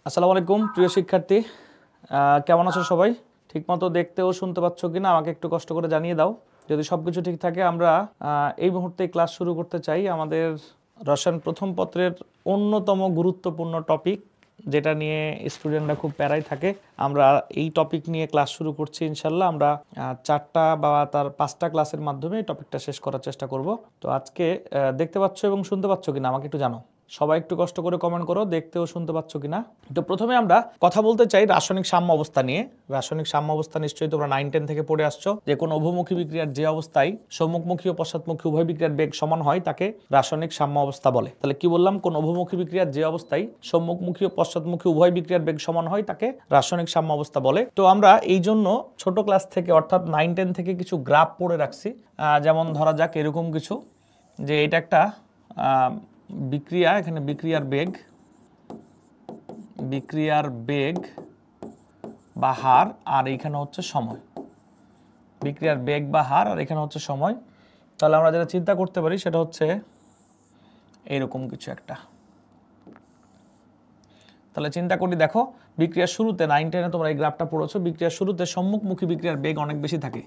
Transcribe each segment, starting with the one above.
আসসালামু আলাইকুম প্রিয় শিক্ষার্থী, কেমন আছো সবাই? ঠিকমতো দেখতে ও শুনতে পাচ্ছ কিনা আমাকে একটু কষ্ট করে জানিয়ে দাও। যদি সবকিছু ঠিক থাকে আমরা এই মুহূর্তে ক্লাস শুরু করতে চাই। আমাদের রসায়ন প্রথম পত্রের অন্যতম গুরুত্বপূর্ণ টপিক, যেটা নিয়ে স্টুডেন্টরা খুব প্যারায় থাকে, আমরা এই টপিক নিয়ে ক্লাস শুরু করছি। ইনশাল্লাহ আমরা 4টা বা তার 5টা ক্লাসের মাধ্যমে এই টপিকটা শেষ করার চেষ্টা করব। তো আজকে দেখতে পাচ্ছ এবং শুনতে পাচ্ছ কিনা আমাকে একটু জানাও। সবাই একটু কষ্ট করে কমেন্ট করো দেখতে ও শুনতে পাচ্ছ কিনা। তো প্রথমে আমরা কথা বলতে চাই রাসায়নিক সাম্য অবস্থা নিয়ে। রাসায়নিক সাম্য অবস্থা নিশ্চয়ই তোমরা 9-10 থেকে পড়ে আসছো, যে কোনো উভমুখী বিক্রিয়ার যে অবস্থায় সম্মুখমুখী ও পশ্চাৎমুখী উভয় বিক্রিয়ার বেগ সমান হয় তাকে রাসায়নিক সাম্য অবস্থা বলে। তাহলে কি বললাম? কোন উভমুখী বিক্রিয়ার যে অবস্থায় সম্মুখমুখী ও পশ্চাৎমুখী উভয় বিক্রিয়ার বেগ সমান হয় তাকে রাসায়নিক সাম্য অবস্থা বলে। তো আমরা এই জন্য ছোট ক্লাস থেকে অর্থাৎ 9-10 থেকে কিছু গ্রাফ পড়ে রাখছি। যেমন ধরা যাক এরকম কিছু, যে এটা একটা বিক্রিয়া, এখানে বিক্রিয়ার বেগ বা হার, আর এখানে হচ্ছে সময়। বিক্রিয়ার বেগ বা হার আর এখানে হচ্ছে সময়। তাহলে আমরা যেটা চিন্তা করতে পারি সেটা হচ্ছে এইরকম কিছু একটা। তাহলে চিন্তা করি, দেখো বিক্রিয়ার শুরুতে 9-10-এ তোমরা এই গ্রাফটা পড়েছো, বিক্রিয়ার শুরুতে সম্মুখমুখী বিক্রিয়ার বেগ অনেক বেশি থাকে।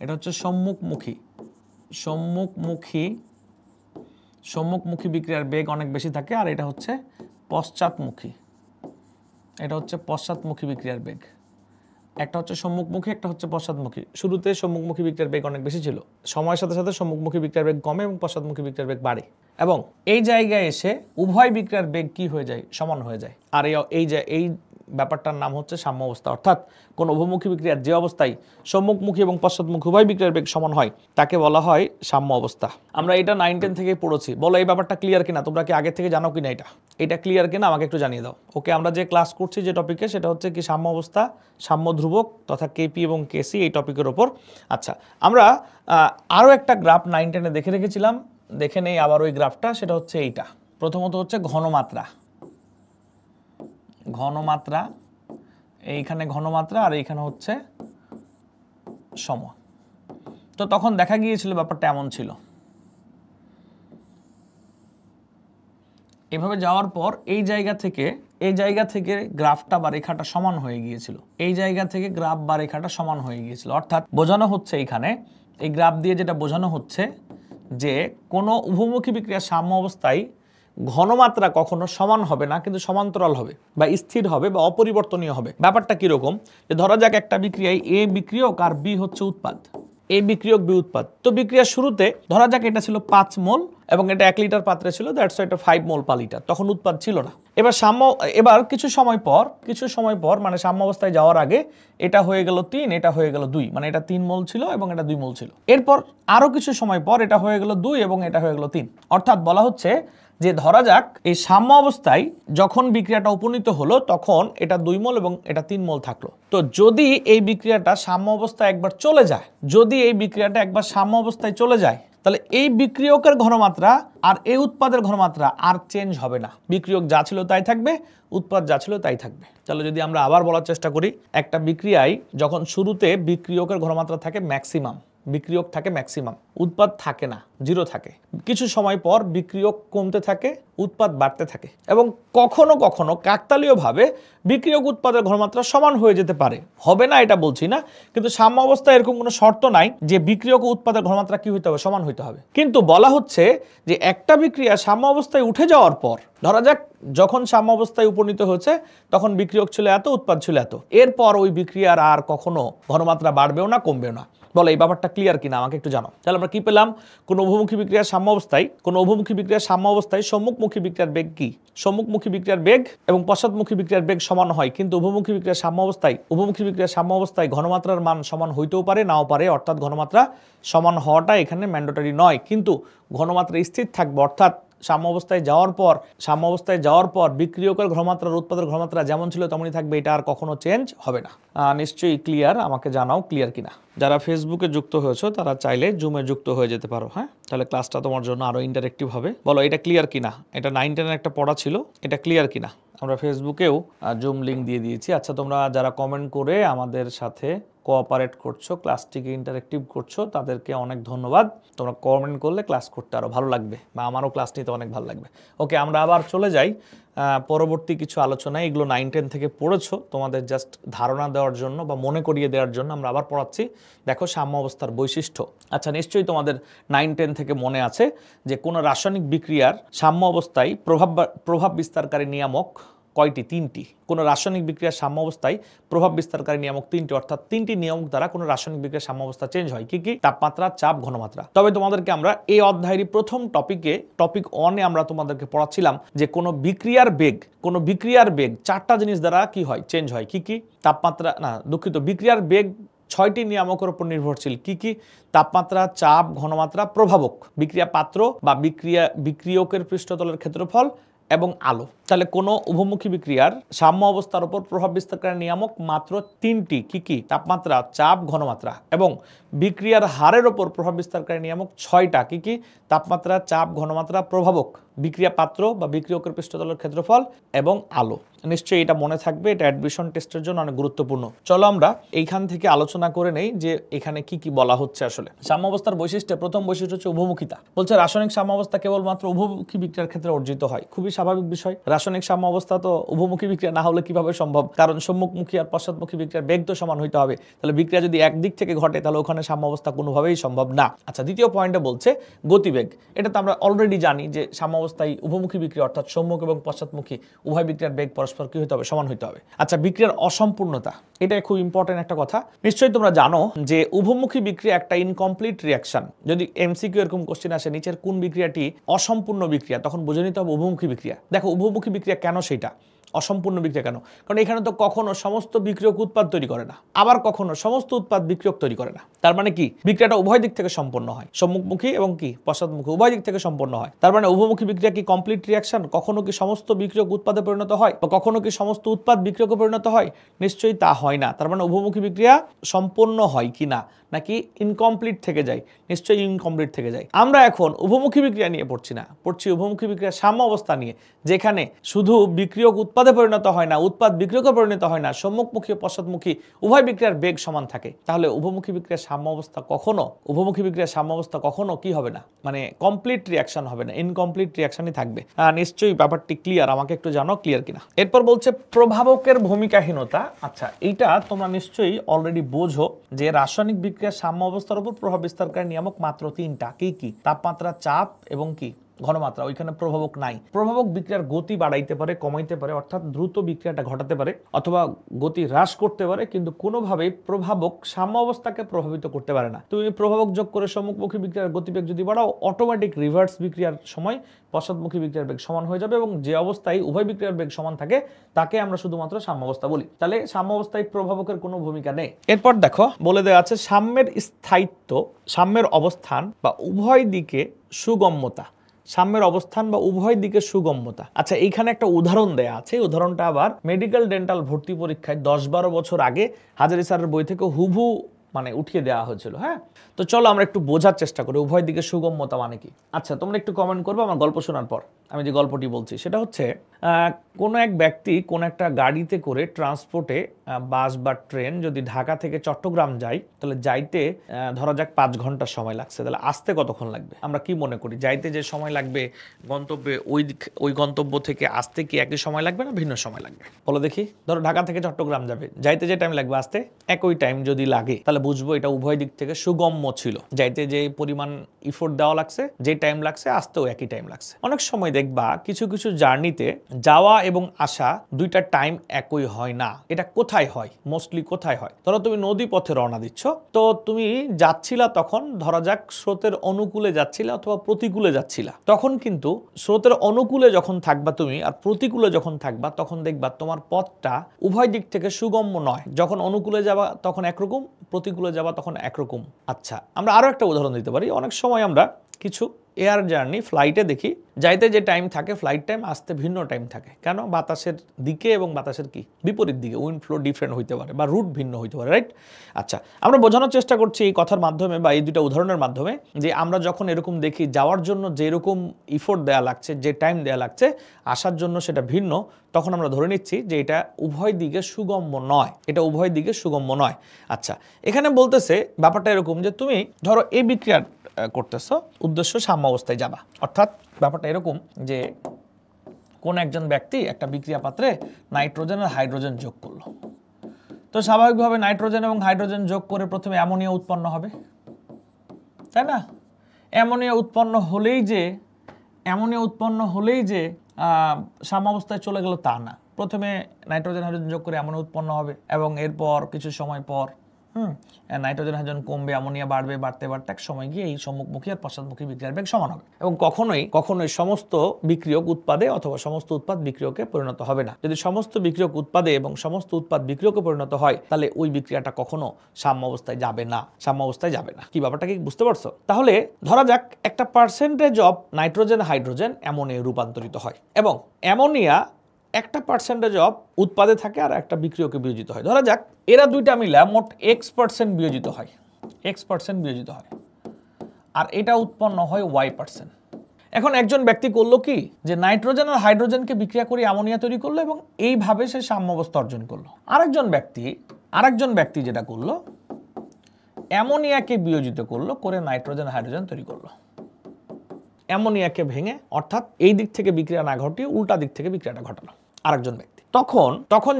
এটা হচ্ছে সম্মুখমুখী বিক্রিয়ার বেগ অনেক বেশি থাকে, আর এটা হচ্ছে পশ্চাৎমুখী বিক্রিয়ার বেগ। একটা হচ্ছে সম্মুখমুখী, একটা হচ্ছে পশ্চাৎমুখী। শুরুতে সম্মুখমুখী বিক্রিয়ার বেগ অনেক বেশি ছিল, সময়ের সাথে সাথে সম্মুখমুখী বিক্রিয়ার বেগ কমে এবং পশ্চাৎমুখী বিক্রিয়ার বেগ বাড়ে, এবং এই জায়গায় এসে উভয় বিক্রিয়ার বেগ কি হয়ে যায়? সমান হয়ে যায়। আর এই ব্যাপারটার নাম হচ্ছে সাম্য অবস্থা। অর্থাৎ কোন উভমুখী বিক্রিয়ার যে অবস্থায় সম্মুখমুখী এবং পশ্চাৎমুখী উভয় বিক্রিয়ার বেগ সমান হয় তাকে বলা হয় সাম্য অবস্থা। আমরা এটা 9-10 থেকে পড়েছি। বলো এই ব্যাপারটা ক্লিয়ার কিনা? তোমরা কি আগে থেকে জানো কিনা এটা ক্লিয়ার কিনা আমাকে একটু জানিয়ে দাও। ওকে, আমরা যে ক্লাস করছি যে টপিকে, সেটা হচ্ছে কি সাম্য অবস্থা, সাম্য ধ্রুবক তথা কেপি এবং কেসি, এই টপিকের ওপর। আচ্ছা, আমরা আরও একটা গ্রাফ 9-10-এ দেখে রেখেছিলাম, দেখে নেই আবার ওই গ্রাফটা। সেটা হচ্ছে এইটা। প্রথমত হচ্ছে ঘনমাত্রা, এইখানে ঘনমাত্রা আর এইখানে হচ্ছে সময়। তো তখন দেখা গিয়েছিল ব্যাপারটা এমন ছিল, এভাবে যাওয়ার পর এই জায়গা থেকে গ্রাফটা বা রেখাটা সমান হয়ে গিয়েছিল। এই জায়গা থেকে গ্রাফ বা রেখাটা সমান হয়ে গিয়েছিল। অর্থাৎ বোঝানো হচ্ছে এখানে এই গ্রাফ দিয়ে যেটা বোঝানো হচ্ছে যে কোনো উভমুখী বিক্রিয়ার সাম্য অবস্থায় ঘনমাত্রা কখনো সমান হবে না, কিন্তু সমান্তরাল হবে বা স্থির হবে বা অপরিবর্তনীয় হবে। ব্যাপারটা কিরকম? যে ধরা যাক একটা বিক্রিয়ায় এ বিক্রিয়ক আর বি হচ্ছে উৎপাদ, এ বিক্রিয়ক বি উৎপাদ। তো বিক্রিয়ার শুরুতে ধরা যাক এটা ছিল 5 মোল এবং এটা 1 লিটার পাত্রে ছিল, দ্যাটস এটা 5 মোল পার লিটার। তখন উৎপাদ ছিল না। এবার কিছু সময় পর মানে সাম্য অবস্থায় যাওয়ার আগে এটা হয়ে গেল 3, এটা হয়ে গেল 2, মানে এটা 3 মোল ছিল এবং এটা 2 মোল ছিল। এরপর আরো কিছু সময় পর এটা হয়ে গেল 2 এবং এটা হয়ে গেল 3। অর্থাৎ বলা হচ্ছে যে ধরা যাক এই সাম্য অবস্থায় যখন বিক্রিয়াটা উপনীত হলো তখন এটা 2 মোল এবং এটা 3 মোল থাকলো। তো যদি এই বিক্রিয়াটা সাম্য অবস্থায় একবার চলে যায়, তাহলে এই বিক্রিয়কের ঘনমাত্রা আর এই উৎপাদের ঘনমাত্রা আর চেঞ্জ হবে না। বিক্রিয়ক যা ছিল তাই থাকবে, উৎপাদ যা ছিল তাই থাকবে। তাহলে যদি আমরা আবার বলার চেষ্টা করি, একটা বিক্রিয়ায় যখন শুরুতে বিক্রিয়কের ঘনমাত্রা থাকে ম্যাক্সিমাম, বিক্রিয়ক থাকে ম্যাক্সিমাম, উৎপাদ থাকে না, 0 থাকে। কিছু সময় পর বিক্রিয়ক কমতে থাকে, উৎপাদ বাড়তে থাকে, এবং কখনো কখনো কাকতালীয়ভাবে বিক্রিয়ক উৎপাদের ঘনমাত্রা সমান হয়ে যেতে পারে। হবে না এটা বলছি না, কিন্তু সাম্য অবস্থায় এরকম কোনো শর্ত নাই যে বিক্রিয়ক ও উৎপাদের ঘনমাত্রা কি হইতে হবে? সমান হইতে হবে। কিন্তু বলা হচ্ছে যে একটা বিক্রিয়া সাম্য অবস্থায় উঠে যাওয়ার পর, ধরা যাক যখন সাম্য অবস্থায় উপনীত হয়েছে তখন বিক্রিয়ক ছিল এত, উৎপাদ ছিল এত, এরপর ওই বিক্রিয়ার আর কখনো ঘনমাত্রা বাড়বেও না, কমবেও না। বলো এই ব্যাপারটা ক্লিয়ার কিনা আমাকে একটু জানাও। তাহলে আমরা কি পেলাম? কোন উভমুখী বিক্রিয়ার সাম্য অবস্থায় সম্মুখমুখী বিক্রিয়ার বেগ কি? সম্মুখমুখী বিক্রিয়ার বেগ এবং পশ্চাৎমুখী বিক্রিয়ার বেগ সমান হয়, কিন্তু উভমুখী বিক্রিয়ার সাম্য অবস্থায় ঘনমাত্রার মান সমান হইতেও পারে, নাও পারে। অর্থাৎ ঘনমাত্রা সমান হওয়াটা এখানে ম্যান্ডেটরি নয়, কিন্তু ঘনমাত্রা স্থির থাকবে। অর্থাৎ সাম্য অবস্থায় যাওয়ার পর বিক্রিয়কের ঘনমাত্রা উৎপাদের ঘনমাত্রা যেমন ছিল তেমনই থাকবে, এটা আর কখনো চেঞ্জ হবে না। নিশ্চয়ই ক্লিয়ার, আমাকে জানাও ক্লিয়ার কিনা। যারা ফেসবুকে যুক্ত হয়েছো তারা চাইলে জুমে যুক্ত হয়ে যেতে পারো। হ্যাঁ, তাহলে ক্লাসটা তোমার জন্য আরো ইন্টারেক্টিভ হবে। বলো এটা ক্লিয়ার কিনা? এটা 9-10-এর একটা পড়া ছিল, এটা ক্লিয়ার কিনা? আমরা ফেসবুকেও জুম লিংক দিয়ে দিয়েছি। আচ্ছা, তোমরা যারা কমেন্ট করে আমাদের সাথে কোঅপারেট করছো, ক্লাসটিকে ইন্টারেক্টিভ করছো, তাদেরকে অনেক ধন্যবাদ। তোমরা কমেন্ট করলে ক্লাস করতে আরও ভালো লাগবে বা আমারও ক্লাস নিতে অনেক ভালো লাগবে। ওকে, আমরা আবার চলে যাই পরবর্তী কিছু আলোচনায়। এগুলো 9-10 থেকে পড়েছো, তোমাদের জাস্ট ধারণা দেওয়ার জন্য বা মনে করিয়ে দেওয়ার জন্য আমরা আবার পড়াচ্ছি। দেখো সাম্য অবস্থার বৈশিষ্ট্য। আচ্ছা, নিশ্চয়ই তোমাদের 9-10 থেকে মনে আছে যে কোনো রাসায়নিক বিক্রিয়ার সাম্য অবস্থায় প্রভাব বিস্তারকারী নিয়ামক কয়টি? 3টি। কোনো রাসায়নিক বিক্রিয়ার সাম্য অবস্থায় প্রভাব বিস্তারকারী নিয়ামক 3টি, অর্থাৎ 3টি নিয়ামক দ্বারা কোনো রাসায়নিক বিক্রিয়ার সাম্য অবস্থা চেঞ্জ হয়। কি কি? তাপমাত্রা, চাপ, ঘনমাত্রা। তবে তোমাদেরকে আমরা এই অধ্যায়েরই প্রথম টপিক 1-এ আমরা তোমাদেরকে পড়াচ্ছিলাম যে কোনো বিক্রিয়ার বেগ 4টা জিনিস দ্বারা কি হয়? চেঞ্জ হয়। কি কি? তাপমাত্রা, না দুঃখিত, বিক্রিয়ার বেগ 6টি নিয়ামকের উপর নির্ভরশীল। কি কি? তাপমাত্রা, চাপ, ঘনমাত্রা, প্রভাবক, বিক্রিয়া পাত্র বা বিক্রিয়কের পৃষ্ঠতলের ক্ষেত্রফল এবং আলো। তাহলে কোনো উভমুখী বিক্রিয়ার সাম্য অবস্থার উপর প্রভাব বিস্তারকারী নিয়ামক মাত্র 3টি। কি কি? তাপমাত্রা, চাপ, ঘনমাত্রা। এবং বিক্রিয়ার হারের উপর প্রভাব বিস্তারকারী নিয়ামক 6টা। কি কি? তাপমাত্রা, চাপ, ঘনমাত্রা, প্রভাবক, বিক্রিয়া পাত্র বা বিক্রিয়কের পৃষ্ঠতলের ক্ষেত্রফল এবং আলো। নিশ্চয়ই এটা মনে থাকবে, এটা অ্যাডমিশন টেস্টের জন্য অনেক গুরুত্বপূর্ণ। চলো আমরা এইখান থেকে আলোচনা করে নেই যে এখানে কি কি বলা হচ্ছে আসলে। সাম্য অবস্থার বৈশিষ্ট্যে প্রথম বৈশিষ্ট্য হচ্ছে উভমুখিতা। বলছে রাসায়নিক সাম্য অবস্থা কেবলমাত্র উভমুখী বিক্রিয়ার ক্ষেত্রে অর্জিত হয়। খুবই স্বাভাবিক বিষয়, রাসায়নিক সাম্য অবস্থা তো উভমুখী বিক্রিয়া না হলে কিভাবে সম্ভব? কারণ সম্মুখমুখী আর পশ্চাৎমুখী বিক্রিয়ার বেগ তো সমান হইতে হবে। তাহলে বিক্রিয়া যদি একদিক থেকে ঘটে তাহলে ওখানে সাম্য অবস্থা কোনোভাবেই সম্ভব না। আচ্ছা, দ্বিতীয় পয়েন্টে বলছে গতিবেগ। এটা তো আমরা অলরেডি জানি যে সাম্য অবস্থায় উভমুখী বিক্রিয়া অর্থাৎ সম্মুখ এবং পশ্চাৎমুখী উভয় বিক্রিয়ার বেগ পরস্পর কি হতে হবে? সমান হইতে হবে। আচ্ছা, বিক্রিয়ার অসম্পূর্ণতা, এটা খুব ইম্পর্টেন্ট একটা কথা। নিশ্চয়ই তোমরা জানো যে উভমুখী বিক্রিয়া একটা ইনকমপ্লিট রিয়াকশন। যদি এমসিকিউ এরকম কোশ্চেন আসে নিচের কোন বিক্রিয়াটি অসম্পূর্ণ বিক্রিয়া, তখন বুঝে নিতে হবে উভমুখী বিক্রিয়া। দেখো উভমুখী বিক্রিয়া কেন সেটা অসম্পূর্ণ বিক্রিয়া কেন? কারণ এখানে তো কখনো সমস্ত বিক্রিয়ক উৎপাদ তৈরি করে না, আবার কখনো সমস্ত উৎপাদ বিক্রিয়ক তৈরি করে না। তার মানে কি? বিক্রিয়াটা উভয় দিক থেকে সম্পন্ন হয়, সম্মুখমুখী এবং কি পশ্চাৎমুখী উভয় দিক থেকে সম্পন্ন হয়। তার মানে উভমুখী বিক্রিয়া কি কমপ্লিট রিয়াকশন? কখনো কি সমস্ত বিক্রিয়ক উৎপাদে পরিণত হয় বা কখনো কি সমস্ত উৎপাদ বিক্রিয়কে পরিণত হয়? নিশ্চয়ই তা হয় না। তার মানে উভমুখী বিক্রিয়া সম্পন্ন হয় কি না, নাকি ইনকমপ্লিট থেকে যায়? নিশ্চয়ই ইনকমপ্লিট থেকে যায়। আমরা এখন উভমুখী বিক্রিয়া নিয়ে পড়ছি না, পড়ছি উভমুখী বিক্রিয়ার সাম্য অবস্থা নিয়ে, যেখানে শুধু বিক্রিয়ক উৎপাদে পরিণত হয় না, উৎপাদ বিক্রিয়কে পরিণত হয় না, সম্মুখমুখী ও পশ্চাৎমুখী উভয় বিক্রিয়ার বেগ সমান থাকে। তাহলে উভমুখী বিক্রিয়ার সাম্য অবস্থা কখনো কি হবে না, মানে কমপ্লিট রিয়াকশন হবে না, ইনকমপ্লিট রিয়াকশনই থাকবে। নিশ্চয়ই ব্যাপারটি ক্লিয়ার, আমাকে একটু জানো ক্লিয়ার কিনা। এরপর বলছে প্রভাবকের ভূমিকাহীনতা। আচ্ছা, এইটা তোমরা নিশ্চয়ই অলরেডি বোঝো যে রাসায়নিক বিক্রিয়ার সাম্য অবস্থার উপর প্রভাব বিস্তারকারী নিয়ামক মাত্র 3টা। কি কি? তাপমাত্রা, চাপ এবং কি ঘনমাত্রা। ওইখানে প্রভাবক নাই। প্রভাবক বিক্রিয়ার গতি বাড়াইতে পারে, কমাইতে পারে, অর্থাৎ দ্রুত বিক্রিয়াটা ঘটাতে পারে অথবা গতি হ্রাস করতে পারে, কিন্তু কোনোভাবেই প্রভাবক সাম্য অবস্থাকে প্রভাবিত করতে পারে না। তুমি প্রভাবক যোগ করে সম্মুখমুখী বিক্রিয়ার গতিবেগ যদি বাড়াও, অটোমেটিক রিভার্স বিক্রিয়ার সময় পশ্চাৎমুখী বিক্রিয়ার বেগ সমান হয়ে যাবে এবং যে অবস্থায় উভয় বিক্রিয়ার বেগ সমান থাকে তাকে আমরা শুধুমাত্র সাম্য অবস্থা বলি। তাহলে সাম্য অবস্থায় প্রভাবকের কোনো ভূমিকা নেই। এরপর দেখো বলে দেওয়া আছে সাম্যের স্থায়িত্ব, সাম্যের অবস্থান বা উভয় দিকে সুগম্যতা। সাম্যের অবস্থান বা উভয় দিকে সুগম্যতা। আচ্ছা, এইখানে একটা উদাহরণ দেয়া আছে। উদাহরণটা আবার মেডিকেল ডেন্টাল ভর্তি পরীক্ষায় 10-12 বছর আগে হাজারি স্যারের বই থেকে হুবহু মানে উঠিয়ে দেওয়া হয়েছিল। হ্যাঁ, তো চলো আমরা একটু বোঝার চেষ্টা করি উভয় দিকে সুগম্যতা মানে কি। আচ্ছা, তোমরা একটু কমেন্ট করবে আমার গল্প শোনার পর। আমি যে গল্পটি বলছি সেটা হচ্ছে কোনো এক ব্যক্তি কোন একটা গাড়িতে করে ট্রান্সপোর্টে বাস বা ট্রেন যদি ঢাকা থেকে চট্টগ্রাম যায়, তাহলে যাইতে ধরা যাক 5 ঘন্টা সময় লাগছে। তাহলে আসতে কতক্ষণ লাগবে? আমরা কি মনে করি, যাইতে যে সময় লাগবে গন্তব্যে ওই গন্তব্য থেকে আসতে কি একই সময় লাগবে না ভিন্ন সময় লাগবে? বলো দেখি। ধরো ঢাকা থেকে চট্টগ্রাম যাবে, যাইতে যে টাইম লাগবে আসতে একই টাইম যদি লাগে, তাহলে বুঝবো এটা উভয় দিক থেকে সুগম্য ছিল। যাইতে যে পরিমাণ ইফোর্ট দেওয়া লাগছে, যে টাইম লাগছে, আসতেও একই টাইম লাগছে। অনেক সময় দেখবা কিছু কিছু জার্নিতে যাওয়া এবং আসা দুইটা টাইম একই হয় না। এটা কোথায় হয়? মোস্টলি কোথায় হয়? ধরো তুমি নদী পথে রওনা দিচ্ছ, তো তুমি যাচ্ছিলা, তখন ধরা যাক স্রোতের অনুকূলে যাচ্ছিলা অথবা প্রতিকূলে যাচ্ছিলা। তখন কিন্তু স্রোতের অনুকূলে যখন থাকবা তুমি আর প্রতিকূলে যখন থাকবা, তখন দেখবা তোমার পথটা উভয় দিক থেকে সুগম্য নয়। যখন অনুকূলে যাবা তখন একরকম, প্রতিকূলে যাবা তখন একরকম। আচ্ছা, আমরা আরো একটা উদাহরণ দিতে পারি। অনেক সময় আমরা কিছু এয়ার জার্নি ফ্লাইটে দেখি যাইতে যে টাইম থাকে ফ্লাইট টাইম, আসতে ভিন্ন টাইম থাকে। কেন? বাতাসের দিকে এবং বাতাসের কি বিপরীত দিকে উইন্ড ফ্লো ডিফারেন্ট হইতে পারে বা রুট ভিন্ন হইতে পারে, রাইট? আচ্ছা, আমরা বোঝানোর চেষ্টা করছি এই কথার মাধ্যমে বা এই দুটা উদাহরণের মাধ্যমে যে আমরা যখন এরকম দেখি যাওয়ার জন্য যেরকম ইফোর্ট দেওয়া লাগছে, যে টাইম দেওয়া লাগছে, আসার জন্য সেটা ভিন্ন, তখন আমরা ধরে নিচ্ছি যে এটা উভয় দিকে সুগম্য নয়, এটা উভয় দিকে সুগম্য নয়। আচ্ছা, এখানে বলতেছে ব্যাপারটা এরকম যে তুমি ধরো এই বিক্রিয়া করতেছো, উদ্দেশ্য সাম্য অবস্থায় যাবা। অর্থাৎ ব্যাপারটা এরকম যে কোন একজন ব্যক্তি একটা বিক্রিয়া পাত্রে নাইট্রোজেন আর হাইড্রোজেন যোগ করলো। তো স্বাভাবিকভাবে নাইট্রোজেন এবং হাইড্রোজেন যোগ করে প্রথমে অ্যামোনিয়া উৎপন্ন হবে, তাই না? অ্যামোনিয়া উৎপন্ন হলেই যে সাম্য অবস্থায় চলে গেল তা না। প্রথমে নাইট্রোজেন হাইড্রোজেন যোগ করে অ্যামোনিয়া উৎপন্ন হবে এবং এরপর কিছু সময় পর নাইট্রোজেন হাইড্রোজেন কমবে, অ্যামোনিয়া বাড়বে, বাড়তে এক সময় গিয়ে এই সম্মুখমুখী আর পশ্চাৎমুখী বিক্রিয়ার বেগ সমান হবে। এবং কখনোই সমস্ত বিক্রিয়ক উৎপাদে অথবা সমস্ত উৎপাদ বিক্রিয়কে পরিণত হবে না। যদি সমস্ত বিক্রিয়ক উৎপাদে এবং সমস্ত উৎপাদ বিক্রিয়কে পরিণত হয় তাহলে ওই বিক্রিয়াটা কখনো সাম্য অবস্থায় যাবে না। কি ব্যাপারটা কি বুঝতে পারছো? তাহলে ধরা যাক একটা percentage of nitrogen hydrogen ammonia রূপান্তরিত হয় এবং অ্যামোনিয়া একটা পার্সেন্টেজ অফ উৎপাদে থাকে আর একটা বিক্রিয়কে বিয়োজিত হয়। ধরা যাক এরা দুইটা মিলা মোট X% বিয়োজিত হয়, আর এটা উৎপন্ন হয় Y%। এখন একজন ব্যক্তি করলো কি যে নাইট্রোজেন আর হাইড্রোজেনকে বিক্রিয়া করে অ্যামোনিয়া তৈরি করলো এবং এইভাবে সে সাম্য অবস্থা অর্জন করলো। আরেকজন ব্যক্তি যেটা করলো অ্যামোনিয়াকে বিয়োজিত করলো করে নাইট্রোজেন হাইড্রোজেন তৈরি করলো। অ্যামোনিয়াকে ভেঙে, অর্থাৎ এই দিক থেকে বিক্রিয়া না ঘটিয়ে উল্টা দিক থেকে বিক্রিয়াটা ঘটালো আরেকজন ব্যক্তি। তখন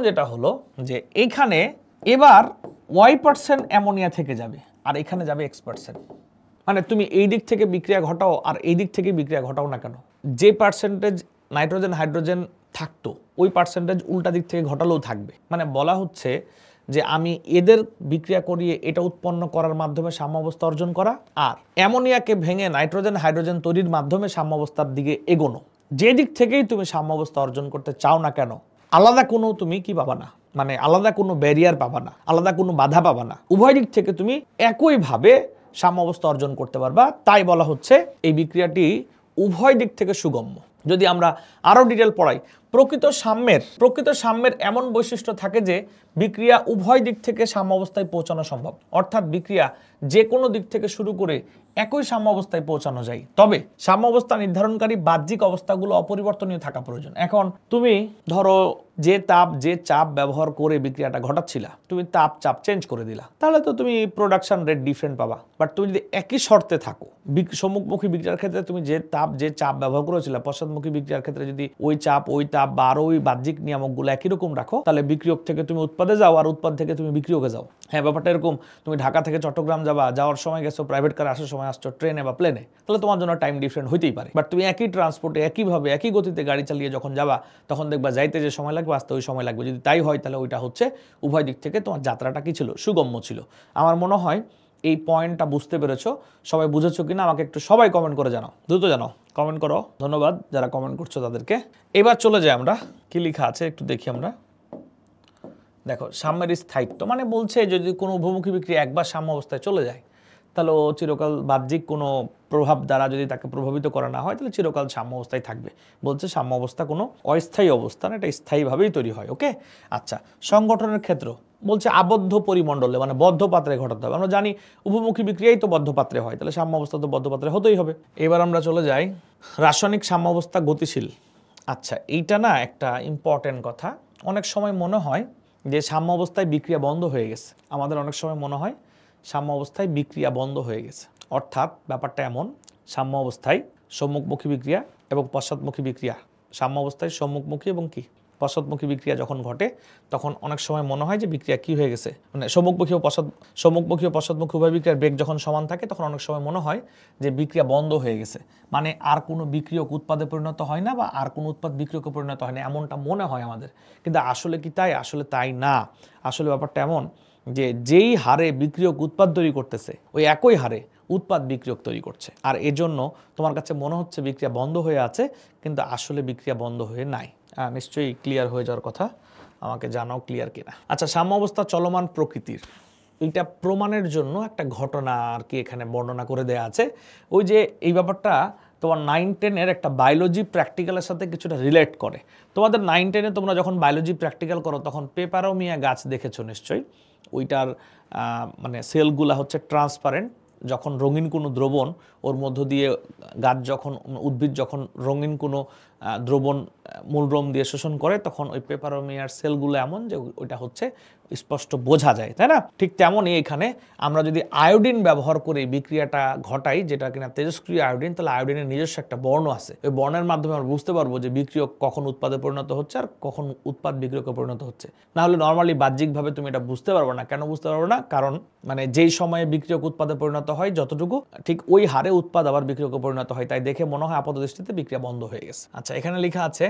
যেটা হলো যে এইখানে এবার Y% অ্যামোনিয়া থেকে যাবে আর এখানে যাবে X%। মানে তুমি এই দিক থেকে বিক্রিয়া ঘটাও আর এই দিক থেকে বিক্রিয়া ঘটাও না কেন, যে পার্সেন্টেজ নাইট্রোজেন হাইড্রোজেন থাকতো ওই পার্সেন্টেজ উল্টা দিক থেকে ঘটালেও থাকবে। মানে বলা হচ্ছে যে আমি এদের বিক্রিয়া করিয়ে এটা উৎপন্ন করার মাধ্যমে সাম্য অবস্থা অর্জন করা আর অ্যামোনিয়াকে ভেঙে নাইট্রোজেন হাইড্রোজেন তৈরির মাধ্যমে সাম্য অবস্থার দিকে এগোনো। যে দিক থেকেই তুমি সাম্য অবস্থা অর্জন করতে চাও না কেন, আলাদা কোনো তুমি কি পাবা না, মানে আলাদা কোনো ব্যারিয়ার পাবা না, আলাদা কোনো বাধা পাবা না। উভয় দিক থেকে তুমি একইভাবে সাম্য অবস্থা অর্জন করতে পারবা। তাই বলা হচ্ছে এই বিক্রিয়াটি উভয় দিক থেকে সুগম্য। যদি আমরা আরো ডিটেল পড়াই, প্রকৃত সাম্যের এমন বৈশিষ্ট্য থাকে যে বিক্রিয়া উভয় দিক থেকে সাম্য অবস্থায় পৌঁছানো সম্ভব। অর্থাৎ বিক্রিয়া যে কোনো দিক থেকে শুরু করে একই সাম্য অবস্থায় পৌঁছানো যায়। তবে সাম্য অবস্থা নির্ধারণকারী বাহ্যিক অবস্থাগুলো অপরিবর্তনীয় থাকা প্রয়োজন। এখন তুমি ধরো যে চাপ ব্যবহার করে বিক্রিয়াটা ঘটাচ্ছিলা, তুমি চাপ চেঞ্জ করে দিলা, তাহলে তো তুমি প্রোডাকশন রেট ডিফারেন্ট পাবা। বাট তুমি যদি একই শর্তে থাকো, সম্মুখমুখী বিক্রিয়ার ক্ষেত্রে তুমি যে চাপ ব্যবহার করেছিলে, পশ্চাৎমুখী বিক্রিয়ার ক্ষেত্রে যদি ওই চাপ বা আরো ওই বাহ্যিক নিয়ামকগুলো একই রকম রাখো, তাহলে বিক্রিয়ক থেকে তুমি উৎপাদে যাও আর উৎপাদ থেকে তুমি বিক্রিয়কে যাও। হ্যাঁ, ব্যাপারটা এরকম, তুমি ঢাকা থেকে চট্টগ্রাম যাওয়ার সময় গেছো প্রাইভেট কারে, আসার সময় আসছো ট্রেনে বা প্লেনে, তাহলে তোমার জন্য টাইম ডিফারেন্ট হইতেই পারে। বাট তুমি একই ট্রান্সপোর্টে একইভাবে একই গতিতে গাড়ি চালিয়ে যখন যাবা, তখন দেখবা যাইতে যে সময় লাগবে আসতে ওই সময় লাগবে। যদি তাই হয় তাহলে ওইটা হচ্ছে উভয় দিক থেকে তোমার যাত্রাটা কি ছিল, সুগম্য ছিল। আমার মনে হয় এই পয়েন্টটা বুঝতে পেরেছো। সবাই বুঝেছো কিনা আমাকে একটু সবাই কমেন্ট করে জানাও, দ্রুত জানাও, কমেন্ট করো। ধন্যবাদ যারা কমেন্ট করছো তাদেরকে। এবার চলে যাই আমরা, কি লেখা আছে একটু দেখি আমরা। দেখো, সাম্যের স্থায়িত্ব মানে বলছে যদি কোনো উভমুখী বিক্রিয়া একবার সাম্য অবস্থায় চলে যায় তাহলে ও চিরকাল বাহ্যিক কোনো প্রভাব দ্বারা যদি তাকে প্রভাবিত করা না হয় তাহলে চিরকাল সাম্য অবস্থায় থাকবে। বলছে সাম্য অবস্থা কোনো অস্থায়ী অবস্থা না, এটা স্থায়ীভাবেই তৈরি হয়। ওকে, আচ্ছা, সংগঠনের ক্ষেত্র বলছে আবদ্ধ পরিমণ্ডলে মানে বদ্ধ পাত্রে ঘটাতে হবে। আমরা জানি উভমুখী বিক্রিয়াই তো বদ্ধ পাত্রে হয়, তাহলে সাম্য অবস্থা তো বদ্ধ পাত্রে হতেই হবে। এবার আমরা চলে যাই রাসায়নিক সাম্য অবস্থা গতিশীল। আচ্ছা, এইটা না একটা ইম্পর্টেন্ট কথা। অনেক সময় মনে হয় যে সাম্য অবস্থায় বিক্রিয়া বন্ধ হয়ে গেছে, আমাদের অনেক সময় মনে হয় সাম্য অবস্থায় বিক্রিয়া বন্ধ হয়ে গেছে। অর্থাৎ ব্যাপারটা এমন, সাম্য অবস্থায় সম্মুখমুখী বিক্রিয়া এবং পশ্চাৎমুখী বিক্রিয়া, সাম্য অবস্থায় সম্মুখমুখী এবং কি পশ্চাৎমুখী বিক্রিয়া যখন ঘটে তখন অনেক সময় মনে হয় যে বিক্রিয়া কি হয়ে গেছে, মানে সম্মুখমুখী ও পশ্চাৎমুখী উভয় বিক্রিয়ার বেগ যখন সমান থাকে তখন অনেক সময় মনে হয় যে বিক্রিয়া বন্ধ হয়ে গেছে, মানে আর কোনো বিক্রিয়ক উৎপাদে পরিণত হয় না বা আর কোনো উৎপাদ বিক্রিয়কে পরিণত হয় না, এমনটা মনে হয় আমাদের। কিন্তু আসলে কি তাই? আসলে তাই না। আসলে ব্যাপারটা এমন যে যেই হারে বিক্রিয়ক উৎপাদ তৈরি করতেছে ওই একই হারে উৎপাদ বিক্রিয়ক তৈরি করছে। আর এজন্য তোমার কাছে মনে হচ্ছে বিক্রিয়া বন্ধ হয়ে আছে, কিন্তু আসলে বিক্রিয়া বন্ধ হয়ে নাই। নিশ্চয়ই ক্লিয়ার হয়ে যাওয়ার কথা, আমাকে জানাও ক্লিয়ার কিনা। আচ্ছা, সাম্য অবস্থা চলমান প্রকৃতির। এইটা প্রমাণের জন্য একটা ঘটনা আর কি এখানে বর্ণনা করে দেয়া আছে। ওই যে এই ব্যাপারটা তোমার 9-10-এর একটা বায়োলজি প্র্যাকটিক্যালের সাথে কিছুটা রিলেট করে। তোমাদের 9-10-এ তোমরা যখন বায়োলজি প্র্যাকটিক্যাল করো তখন পেপারোমিয়া গাছ দেখেছো নিশ্চয়ই। ওইটার মানে সেলগুলা হচ্ছে ট্রান্সপারেন্ট, যখন রঙিন কোনো দ্রবণ ওর মধ্য দিয়ে গাছ যখন উদ্ভিদ যখন রঙিন কোনো দ্রবণ মূলরম দিয়ে শোষণ করে তখন ওই পেপারোমিয়ার সেলগুলো এমন যে ওইটা হচ্ছে স্পষ্ট বোঝা যায়, তাই না? ঠিক তেমনই এখানে আমরা যদি আয়োডিন ব্যবহার করে বিক্রিয়াটা ঘটাই, যেটা কিনা তেজস্ক্রিয় আয়োডিন, তাহলে আয়োডিনের নিজস্ব একটা বর্ণ আছে। ওই বর্ণের মাধ্যমে আমরা বুঝতে পারবো যে বিক্রিয়ক কখন উৎপাদে পরিণত হচ্ছে আর কখন উৎপাদ বিক্রিয়কে পরিণত হচ্ছে। না হলে নর্মালি বাহ্যিকভাবে তুমি এটা বুঝতে পারবে না। কেন বুঝতে পারবে না? কারণ মানে যেই সময়ে বিক্রিয়ক উৎপাদে পরিণত হয় যতটুকু, ঠিক ওই হারে উৎপাদ আবার বিক্রিয়কে পরিণত হয়। তাই দেখে মনে হয় আপাত দৃষ্টিতে বিক্রিয়া বন্ধ হয়ে গেছে। আচ্ছা, এখানে লেখা আছে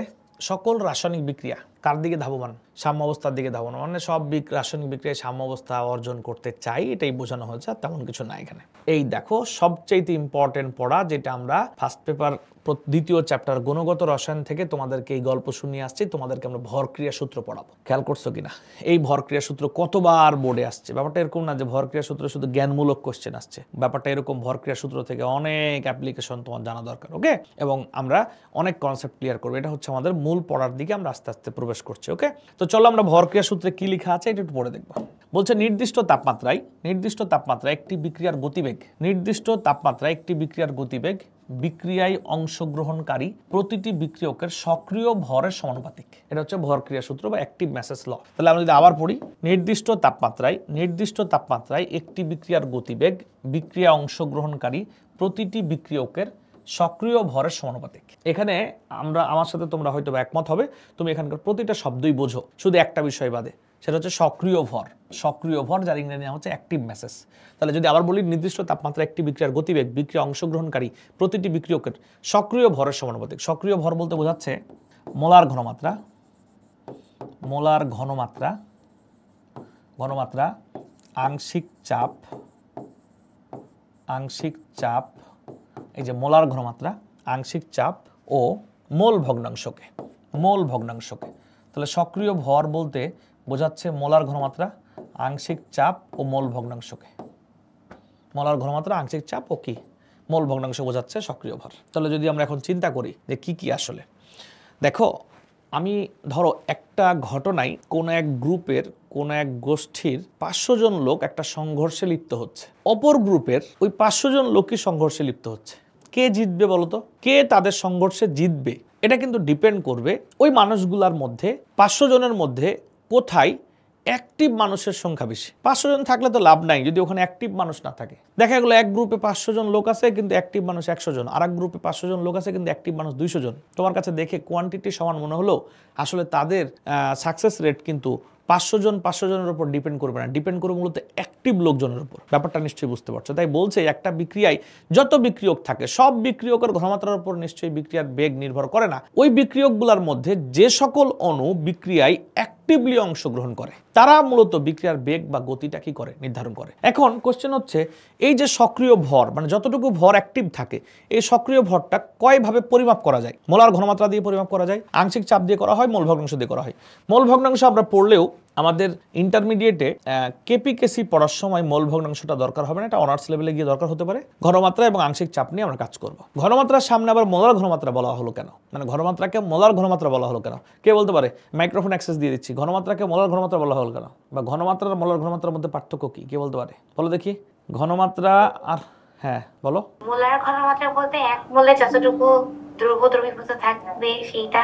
সকল রাসায়নিক বিক্রিয়া কার দিকে ধাবমান? সাম্য অবস্থার দিকে ধাবমান। মানে সব রাসায়নিক বিক্রিয়ায় সাম্য অবস্থা অর্জন করতে চাই, এটাই বোঝানো হয়েছে। তেমন কিছু না এখানে। এই দেখো সবচেয়ে ইম্পর্টেন্ট পড়া, যেটা আমরা ফার্স্ট পেপার দ্বিতীয় চ্যাপ্টার গুণগত রসায়ন থেকে তোমাদেরকে এই গল্প শুনিয়ে আসছি। তোমাদেরকে আমরা ভরক্রিয়া সূত্র পড়াবো। খেয়াল করছো কিনা? এই ভরক্রিয়া সূত্র কতবার বোর্ডে আসছে। ব্যাপারটা এরকম না যে ভরক্রিয়া সূত্র শুধু জ্ঞানমূলক কোশ্চেন আসছে। ব্যাপারটা এরকম, ভরক্রিয়া সূত্র থেকে অনেক অ্যাপ্লিকেশন তোমার জানা দরকার। ওকে, এবং আমরা অনেক কনসেপ্ট ক্লিয়ার করবো। এটা হচ্ছে আমাদের মূল পড়ার দিকে আমরা আস্তে আস্তে প্রবেশ করছি। ওকে, তো চলো আমরা ভরক্রিয়া সূত্রে কি লেখা আছে এটা একটু পড়ে দেখবো। বলছে নির্দিষ্ট তাপমাত্রায় একটি বিক্রিয়ার গতিবেগ, নির্দিষ্ট তাপমাত্রায় একটি বিক্রিয়ার গতিবেগ বিক্রিয়ায় অংশগ্রহণকারী প্রতিটি বিক্রিয়কের সক্রিয় ভরের সমানুপাতিক। এটা হচ্ছে ভরক্রিয়া সূত্র বা অ্যাক্টিভ ম্যাসেজ ল। তাহলে আমরা যদি আবার পড়ি, নির্দিষ্ট তাপমাত্রায় একটি বিক্রিয়ার গতিবেগ বিক্রিয়ায় অংশগ্রহণকারী প্রতিটি বিক্রিয়কের সক্রিয় ভরের সমানুপাতিক। এখানে আমার সাথে তোমরা হয়তো একমত হবে, তুমি এখানকার প্রতিটা শব্দই বোঝো, শুধু একটা বিষয় বাদে, সেটা হচ্ছে সক্রিয় ভর। সক্রিয় ভর, যার ইংরেজি নাম হচ্ছে অ্যাক্টিভ ম্যাসেজ। তাহলে যদি আবার বলি, নির্দিষ্ট তাপমাত্রায় একটি বিক্রিয়ার গতিবেগ বিক্রিয়া অংশগ্রহণকারী প্রতিটি বিক্রিয়কের সক্রিয় ভরের সমানুপাতিক। সক্রিয় ভর বলতে বোঝাচ্ছে মোলার ঘনমাত্রা, আংশিক চাপ, এই যে মোলার ঘনমাত্রা, আংশিক চাপ ও মোল ভগ্নাংশকে। তাহলে সক্রিয় ভর বলতে বোঝাচ্ছে মোলার ঘনমাত্রা, আংশিক চাপ ও মোল ভগ্নাংশকে। মোলার ঘনমাত্রা, আংশিক চাপ ও কি মোল ভগ্নাংশ বোঝাচ্ছে সক্রিয় ভর। তাহলে যদি আমরা এখন চিন্তা করি যে কি আসলে, দেখো আমি ধরো একটা ঘটনায় কোন এক গ্রুপের কোন এক গোষ্ঠীর 500 জন লোক একটা সংঘর্ষে লিপ্ত হচ্ছে, অপর গ্রুপের ওই 500 জন লোকই সংঘর্ষে লিপ্ত হচ্ছে। কে জিতবে বলতো? কে তাদের সংঘর্ষে জিতবে? এটা কিন্তু ডিপেন্ড করবে ওই মানুষগুলার মধ্যে, 500 জনের মধ্যে কোথায় অ্যাক্টিভ মানুষের সংখ্যা বেশি। 500 জন থাকলে তো লাভ নাই যদি ওখানে অ্যাক্টিভ মানুষ না থাকে। দেখা গেলো এক গ্রুপে 500 জন লোক আছে কিন্তু অ্যাক্টিভ মানুষ 100 জন, আর এক গ্রুপে 500 জন লোক আছে কিন্তু অ্যাক্টিভ মানুষ 200 জন। তোমার কাছে দেখে কোয়ান্টিটি সমান মনে হলো, আসলে তাদের সাকসেস রেট কিন্তু 500 জনের উপর ডিপেন্ড করবে না, ডিপেন্ড করবে মূলত অ্যাক্টিভ লোকজনের উপর। ব্যাপারটা নিশ্চয়ই বুঝতে পারছো। তাই বলছে একটা বিক্রিয়ায় যত বিক্রিয়ক থাকে সব বিক্রিয়কের ঘনমাত্রার উপর নিশ্চয়ই বিক্রিয়ার বেগ নির্ভর করে না। ওই বিক্রিয়কগুলোর মধ্যে যে সকল অণু বিক্রিয়ায় অ্যাক্টিভলি অংশগ্রহণ করে তারা মূলত বিক্রিয়ার বেগ বা গতিটা কি করে নির্ধারণ করে। এখন কোশ্চেন হচ্ছে, এই যে সক্রিয় ভর, মানে যতটুকু ভর অ্যাক্টিভ থাকে, এই সক্রিয় ভরটা কয়ভাবে পরিমাপ করা যায়? মোলার ঘনমাত্রা দিয়ে পরিমাপ করা যায়, আংশিক চাপ দিয়ে করা হয়, মোল ভগ্নাংশ দিয়ে করা হয়। মোল ভগ্নাংশ আমরা পড়লেও আমাদের ইন্টারমিডিয়েটে কেপিকেসি পড়ার সময় মোল ভগ্নাংশটা দরকার হবে না, এটা অনার্স লেভেলে গিয়ে দরকার হতে পারে। ঘনমাত্রা এবং আংশিক চাপ নিয়ে আমরা কাজ করব। ঘনমাত্রার সামনে আবার মোলার ঘনমাত্রা বলা হলো কেন? মানে ঘনমাত্রাকে মোলার ঘনমাত্রা বলা হলো কেন? কে বলতে পারে? মাইক্রোফোন অ্যাক্সেস দিয়ে দিচ্ছি। ঘনমাত্রাকে মোলার ঘনমাত্রা বলা হলো কেন? বা ঘনমাত্রা আর মোলার ঘনমাত্রার মধ্যে পার্থক্য কি? কে বলতে পারে? বলো দেখি। ঘনমাত্রা আর, হ্যাঁ বলো। মোলার ঘনমাত্রা বলতে এক মোলে যতটুকু দ্রবীভূত থাকবে সেইটা,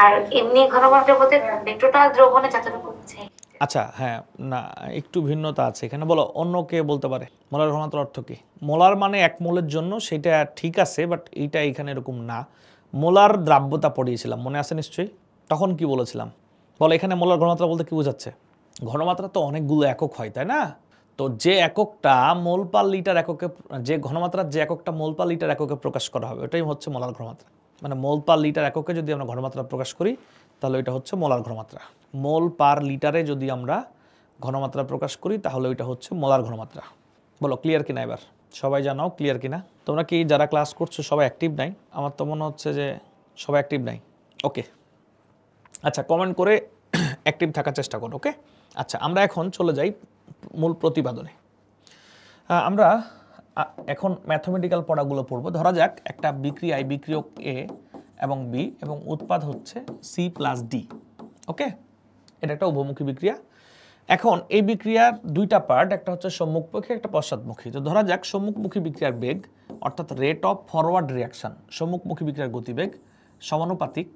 আর এমনি ঘনমাত্রা বলতে টোটাল দ্রবণে যতটুকু আছে। আচ্ছা, হ্যাঁ, না একটু ভিন্নতা আছে এখানে। বলো, অন্য কে বলতে পারে মোলার ঘনমাত্রার অর্থ কি? মোলার মানে এক মোলের জন্য, সেটা ঠিক আছে, বাট এইটা এখানে এরকম না। মোলার দ্রাব্যতা পড়িয়েছিলাম, মনে আছে নিশ্চয়ই? তখন কি বলেছিলাম? বলো এখানে মোলার ঘনমাত্রা বলতে কি বোঝাচ্ছে? ঘনমাত্রা তো অনেকগুলো একক হয়, তাই না? তো যে এককটা মোল পার লিটার এককে, যে ঘনমাত্রার যে এককটা মোল পার লিটার এককে প্রকাশ করা হবে ওটাই হচ্ছে মোলার ঘনমাত্রা। মানে মোল পার লিটার এককে যদি আমরা ঘনমাত্রা প্রকাশ করি তাহলে এটা হচ্ছে মোলার ঘনমাত্রা। মোল পার লিটারে যদি আমরা ঘনমাত্রা প্রকাশ করি তাহলে ওইটা হচ্ছে মোলার ঘনমাত্রা। বলো ক্লিয়ার কিনা? এবার সবাই জানাও ক্লিয়ার কিনা। তোমরা কি যারা ক্লাস করছো সবাই অ্যাক্টিভ নাই? আমার তো মনে হচ্ছে যে সবাই অ্যাক্টিভ নাই। ওকে, আচ্ছা, কমেন্ট করে অ্যাক্টিভ থাকার চেষ্টা করো। ওকে, আচ্ছা, আমরা এখন চলে যাই মূল প্রতিপাদনে। আমরা এখন ম্যাথমেটিক্যাল পড়াগুলো পড়বো। ধরা যাক একটা বিক্রিয়ায় বিক্রিয়ক এ এবং বি এবং উৎপাদ হচ্ছে সি প্লাস ডি। ওকে, এটা একটা উভমুখী বিক্রিয়া। এখন এই বিক্রিয়ার দুইটা পার্ট, একটা হচ্ছে সম্মুখমুখী, একটা পশ্চাৎমুখী। তো ধরা যাক সম্মুখমুখী বিক্রিয়ার বেগ অর্থাৎ রেট অফ ফরওয়ার্ড রিয়াকশন, সম্মুখমুখী বিক্রিয়ার গতিবেগ সমানুপাতিক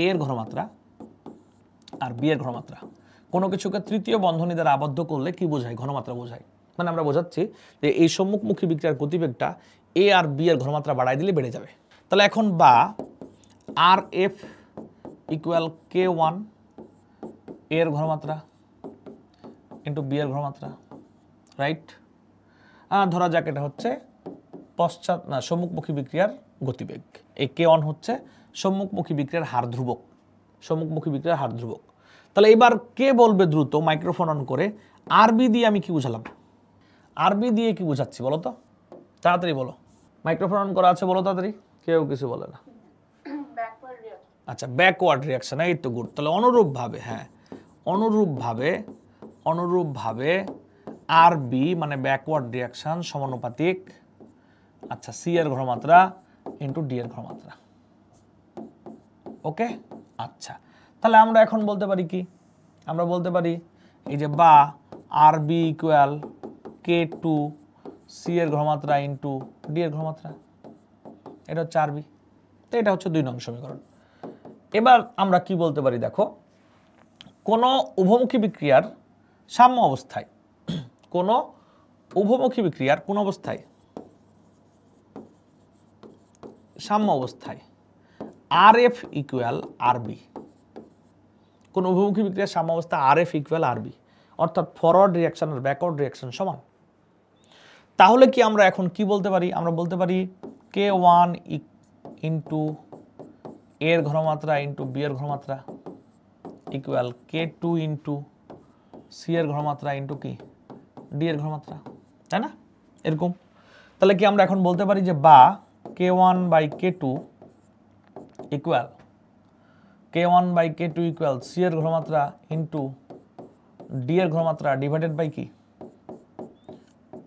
এ এর ঘনমাত্রা আর বি এর ঘনমাত্রা। কোনো কিছুকে তৃতীয় বন্ধনী দ্বারা আবদ্ধ করলে কি বোঝায়? ঘনমাত্রা বোঝায়। মানে আমরা বোঝাচ্ছি যে এই সম্মুখমুখী বিক্রিয়ার গতিবেগটা এ আর বি এর ঘনমাত্রা বাড়াই দিলে বেড়ে যাবে। তাহলে এখন বা আর এফ ইকুয়াল কে ওয়ান এ এর ঘনমাত্রা ইন্টু বি এর ঘনমাত্রা, রাইট? ধরা যাক এটা হচ্ছে সম্মুখমুখী বিক্রিয়ার গতিবেগ। এই কে ওয়ান হচ্ছে সম্মুখমুখী বিক্রিয়ার হার ধ্রুবক, সম্মুখমুখী বিক্রিয়ার হার ধ্রুবক। তাহলে এবার কে বলবে দ্রুত মাইক্রোফোন অন করে, আরবি দিয়ে আমি কি বুঝালাম? আরবি দিয়ে কি বুঝাচ্ছি বলো তো, তাড়াতাড়ি বলো। মাইক্রোফোন অন করা আছে, বলো তাড়াতাড়ি। কেউ কিছু বলে না। আচ্ছা, ব্যাকওয়ার্ড রিয়াকশন, এই তো গুড। তাহলে অনুরূপভাবে, হ্যাঁ অনুরূপভাবে আর বি মানে ব্যাকওয়ার্ড রিয়াকশন সমানুপাতিক, আচ্ছা, সি এর ঘনমাত্রা ইন্টু ডি এর ঘনমাত্রা। ওকে, আচ্ছা, তাহলে আমরা এখন বলতে পারি কি? আমরা বলতে পারি এই যে বা আর বি ইকুয়াল কে টু সি এর ঘনমাত্রা ইন্টু ডি এর ঘনমাত্রা। এটা হচ্ছে আর বি। তো এটা হচ্ছে 2 নং সমীকরণ। এবার আমরা কি বলতে পারি দেখো, কোন উভমুখী বিক্রিয়ার সাম্য অবস্থায়, কোন উভমুখী বিক্রিয়ার কোন অবস্থায়? সাম্য অবস্থায় আর এফ ইকুয়াল আর বি। কোন উভমুখী বিক্রিয়ার সাম্য অবস্থা আর এফ ইকুয়াল আর বি, অর্থাৎ ফরওয়ার্ড রিয়াকশন আর ব্যাকওয়ার্ড রিয়াকশন সমান। তাহলে কি আমরা এখন কি বলতে পারি? আমরা বলতে পারি কে ওয়ান ইন্টু এর ঘনমাত্রা ইন্টু বি এর ঘনমাত্রা ইকুয়াল কে টু ইন্টু সি এর ঘনমাত্রা ইন্টু কি ডি এর ঘনমাত্রা, তাই না? এরকম। তাহলে কি আমরা এখন বলতে পারি যে বা K one by K two equal K1 by K2 equal C এর ঘনমাত্রা ইন্টু D এর ঘনমাত্রা ডিভাইডেড বাই কি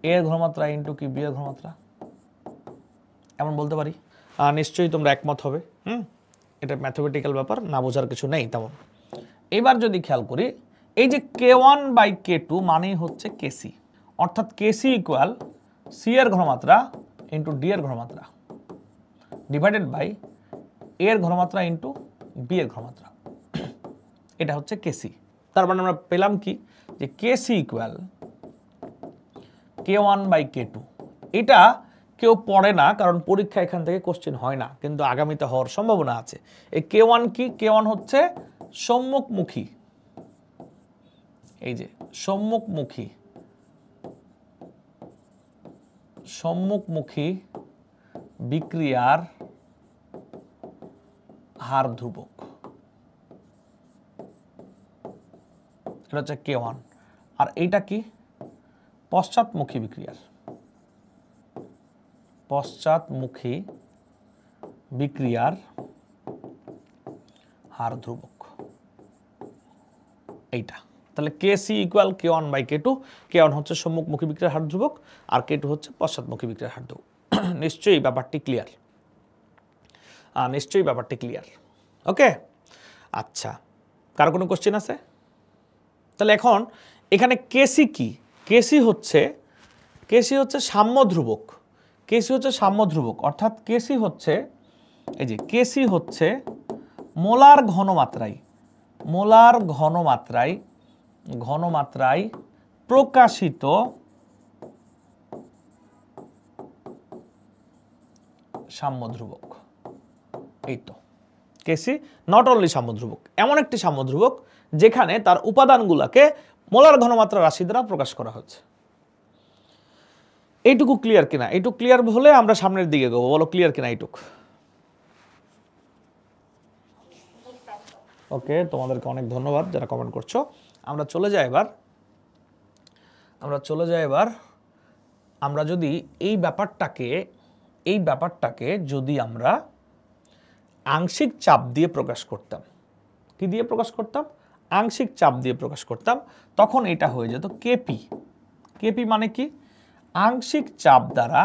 A এর ঘনমাত্রা ইন্টু কি B এর ঘনমাত্রা, এমন বলতে পারি। নিশ্চয়ই তোমরা একমত হবে। এটা ম্যাথমেটিক্যাল ব্যাপার, না বোঝার কিছু নেই তেমন। এবার যদি খেয়াল করি, এই যে K1 বাই K2 মানেই হচ্ছে KC, অর্থাৎ KC ইকুয়াল C এর ঘনমাত্রা ইন্টু D এর ঘনমাত্রা ডিভাইডেড বাই A এর ঘনমাত্রা ইন্টু বি এর ঘনমাত্রা। এটা হচ্ছে কেসি। তার মানে আমরা পেলাম কি যে কেসি ইকুয়াল K1 বাই K2। এটা কেউ পড়ে না, কারণ পরীক্ষা এখান থেকে কোশ্চেন হয় না, কিন্তু আগামীতে হওয়ার সম্ভাবনা আছে। এই K1 কি? K1 হচ্ছে সম্মুখমুখী, এই যে সম্মুখমুখী বিক্রিয়ার হার ধ্রুবক। এটা হচ্ছে K1। আর এইটা কি? পশ্চাৎমুখী বিক্রিয়ার হার ধ্রুবক এইটা। তাহলে KC equal K1 by K2। K1 হচ্ছে সম্মুখমুখী বিক্রিয়ার হার ধ্রুবক আর K2 হচ্ছে পশ্চাৎমুখী বিক্রিয়ার হার ধ্রুবক। নিশ্চয়ই ব্যাপারটি ক্লিয়ার, নিশ্চয়ই ব্যাপারটি ক্লিয়ার। ওকে, আচ্ছা, কার কোনো কোশ্চেন আছে? তাহলে এখন এখানে কেসি কি? কেসি হচ্ছে সাম্য ধ্রুবক। কেসি হচ্ছে সাম্য ধ্রুবক, অর্থাৎ কেসি হচ্ছে এই যে কেসি হচ্ছে মোলার ঘনমাত্রায় প্রকাশিত সাম্য ধ্রুবক। এই তো কেসি নট অনলি সাম্য ধ্রুবক, এমন একটি সাম্য ধ্রুবক যেখানে তার উপাদানগুলোকে মোলার ঘনমাত্রা রাশি দ্বারা প্রকাশ করা হচ্ছে। এইটুকু ক্লিয়ার কিনা? এইটুকু ক্লিয়ার হলে আমরা সামনের দিকে যাবো। বলো ক্লিয়ার কিনা এইটুকু? ওকে, তোমাদেরকে অনেক ধন্যবাদ যারা কমেন্ট করছো। আমরা চলে যাই এবার আমরা যদি এই ব্যাপারটাকে যদি আমরা আংশিক চাপ দিয়ে প্রকাশ করতাম। কি দিয়ে প্রকাশ করতাম? আংশিক চাপ দিয়ে প্রকাশ করতাম তখন এটা হয়ে যেত কেপি। কেপি মানে কি? আংশিক চাপ দ্বারা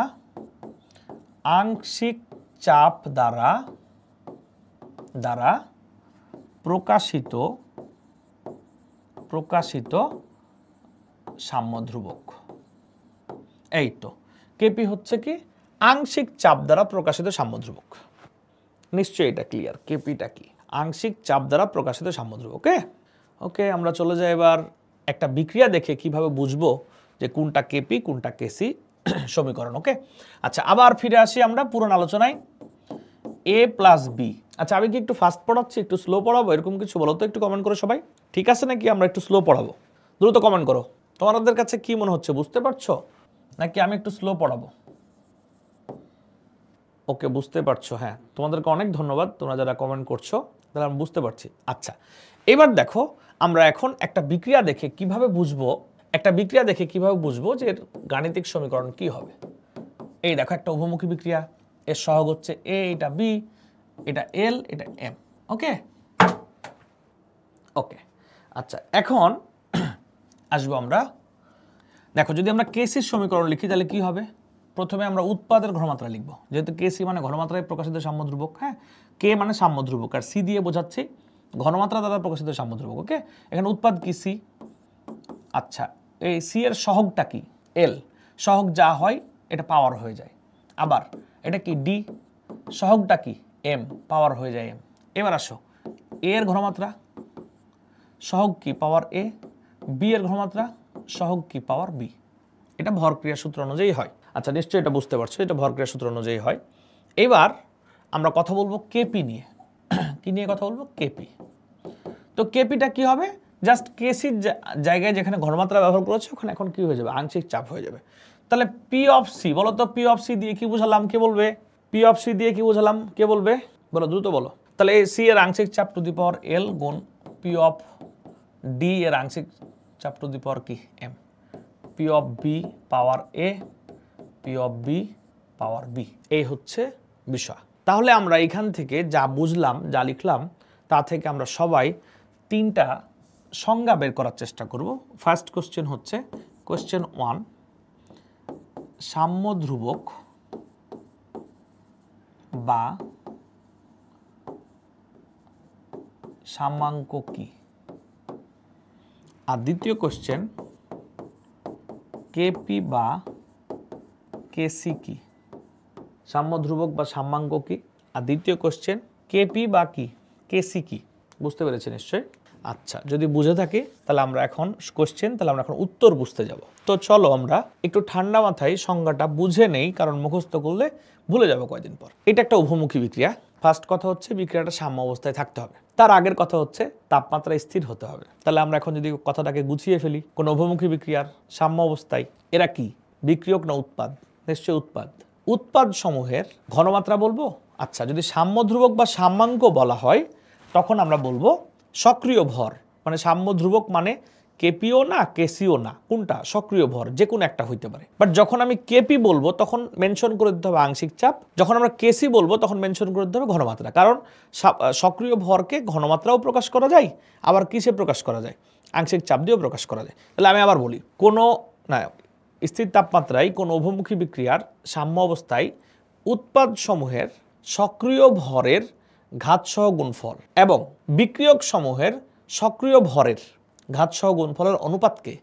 প্রকাশিত সাম্য ধ্রুবক। এই তো কেপি হচ্ছে কি? আংশিক চাপ দ্বারা প্রকাশিত সাম্য ধ্রুবক। নিশ্চয়ই এটা ক্লিয়ার। কেপিটা কি? আংশিক চাপ দ্বারা প্রকাশিত সাম্য ধ্রুবক। ওকে ওকে, আমরা চলে যাই এবার একটা বিক্রিয়া দেখে কিভাবে বুঝবো যে কোনটা কেপি কোনটা কেসি সমীকরণ। ওকে, আচ্ছা আবার ফিরে আসি আমরা পুরনো আলোচনায়। a plus B. আচ্ছা আমি কি একটু ফাস্ট পড়াচ্ছি, একটু স্লো পড়াবো, এরকম কিছু বলো তো, একটু কমেন্ট করো সবাই। ঠিক আছে নাকি আমরা একটু স্লো পড়াবো? দ্রুত কমেন্ট করো। তোমাদের কাছে কি মনে হচ্ছে, বুঝতে পারছো নাকি আমি একটু স্লো পড়াবো? ওকে, বুঝতে পারছো। হ্যাঁ, তোমাদেরকে অনেক ধন্যবাদ, তোমরা যারা কমেন্ট করছো তাহলে আমি বুঝতে পারছি। আচ্ছা এবার দেখো, আমরা এখন একটা বিক্রিয়া দেখে কিভাবে বুঝবো যে এর গাণিতিক সমীকরণ কি হবে। এই দেখো একটা উভমুখী বিক্রিয়া, এর সহগ হচ্ছে এ, এটা বি, এটা এল, এটা এম। ওকে ওকে, আচ্ছা এখন আসবো আমরা। দেখো যদি আমরা কেসির সমীকরণ লিখি তাহলে কি হবে? প্রথমে আমরা উৎপাদের ঘনমাত্রা লিখব, যেহেতু কেসি মানে ঘনমাত্রায় প্রকাশিত সাম্য ধ্রুবক। হ্যাঁ, কে মানে সাম্য ধ্রুবক আর সি দিয়ে বোঝাচ্ছি ঘনমাত্রা দ্বারা প্রকাশিত সাম্য ধ্রুবক। ওকে, এখানে উৎপাদ কি? সি। আচ্ছা এই সি এর সহগটা কি? এল। সহগ যা হয় এটা পাওয়ার হয়ে যায়। আবার এটা কি? ডি। সহগটা কি? এম। পাওয়ার হয়ে যায় এম। এবার আসো, এ এর ঘনমাত্রা, সহগ কি? পাওয়ার এ। বি এর ঘনমাত্রা, সহগ কি? Power B. এটা ভরক্রিয়া সূত্র অনুযায়ী হয়। আচ্ছা নিশ্চয়ই এটা বুঝতে পারছো, এটা ভরক্রিয়া সূত্র অনুযায়ী হয়। এবার আমরা কথা বলবো কেপি নিয়ে। কি নিয়ে কথা বলবো? কেপি। তো কেপিটা কি হবে? জাস্ট কেসির জায়গায় যেখানে ঘনমাত্রা ব্যবহার করেছে ওখানে এখন কি হয়ে যাবে? আংশিক চাপ হয়ে যাবে। তাহলে পি অফ সি, বলো তো পি অফ সি দিয়ে কি বুঝালাম? কে বলবে? পি অফ সি দিয়ে কি বুঝালাম? কে বলবে? বলো, দ্রুত বলো। তাহলে এই সি এর আংশিক চাপ টু দি পাওয়ার এল গুণ পি অফ ডি এর আংশিক চাপ টু দি পাওয়ার কি? M. P of B power A, P of B power B. এই হচ্ছে বিষয়। তাহলে আমরা এখান থেকে যা বুঝলাম, যা লিখলাম, তা থেকে আমরা সবাই তিনটা সংজ্ঞা বের করার চেষ্টা করব। ফার্স্ট কোশ্চেন হচ্ছে কোশ্চেন 1, সাম্য ধ্রুবক বা সাম্যাঙ্ক কি? আর দ্বিতীয় কোশ্চেন কেপি বা কেসি কি? সাম্য ধ্রুবক বা সাম্যাঙ্ক কি? আর দ্বিতীয় কোশ্চেন কেপি বা কি? কেসি কি? বুঝতে পেরেছি নিশ্চয়ই। আচ্ছা যদি বুঝে থাকি তাহলে আমরা এখন উত্তর বুঝতে যাব। তো চলো আমরা একটু ঠান্ডা মাথায় সংজ্ঞাটা বুঝে নেই, কারণ মুখস্থ করলে ভুলে যাবো কয়েকদিন পর। এটা একটা উভমুখী বিক্রিয়া। ফার্স্ট কথা হচ্ছে বিক্রিয়াটা সাম্য অবস্থায় থাকতে হবে। তার আগের কথা হচ্ছে তাপমাত্রা স্থির হতে হবে। তাহলে আমরা এখন যদি কথাটাকে গুছিয়ে ফেলি, কোন উভমুখী বিক্রিয়ার সাম্য অবস্থায় এরা কি? বিক্রিয়ক না উৎপাদ? নিশ্চয়ই উৎপাদ। উৎপাদ সমূহের ঘনমাত্রা বলবো। আচ্ছা যদি সাম্য ধ্রুবক বা সাম্যাঙ্ক বলা হয় তখন আমরা বলবো সক্রিয় ভর, মানে সাম্য ধ্রুবক মানে কেপিও না কেসিও না, কোনটা? সক্রিয় ভর, যে কোনো একটা হইতে পারে। বাট যখন আমি কেপি বলবো তখন মেনশন করে দিতে হবে আংশিক চাপ, যখন আমরা কেসি বলবো তখন মেনশন করে দিতে হবে ঘনমাত্রা। কারণ সক্রিয় ভরকে ঘনমাত্রাও প্রকাশ করা যায়, আবার কিসে প্রকাশ করা যায়? আংশিক চাপ দিয়েও প্রকাশ করা যায়। তাহলে আমি আবার বলি, কোনো না স্থির তাপমাত্রায় কোনো উভমুখী বিক্রিয়ার সাম্য অবস্থায় উৎপাদ সমূহের সক্রিয় ভরের ঘাতসহ গুণফল এবং বিক্রিয়ক সমূহের সক্রিয় ভরের ঘাতসহ গুণফলের অনুপাতকে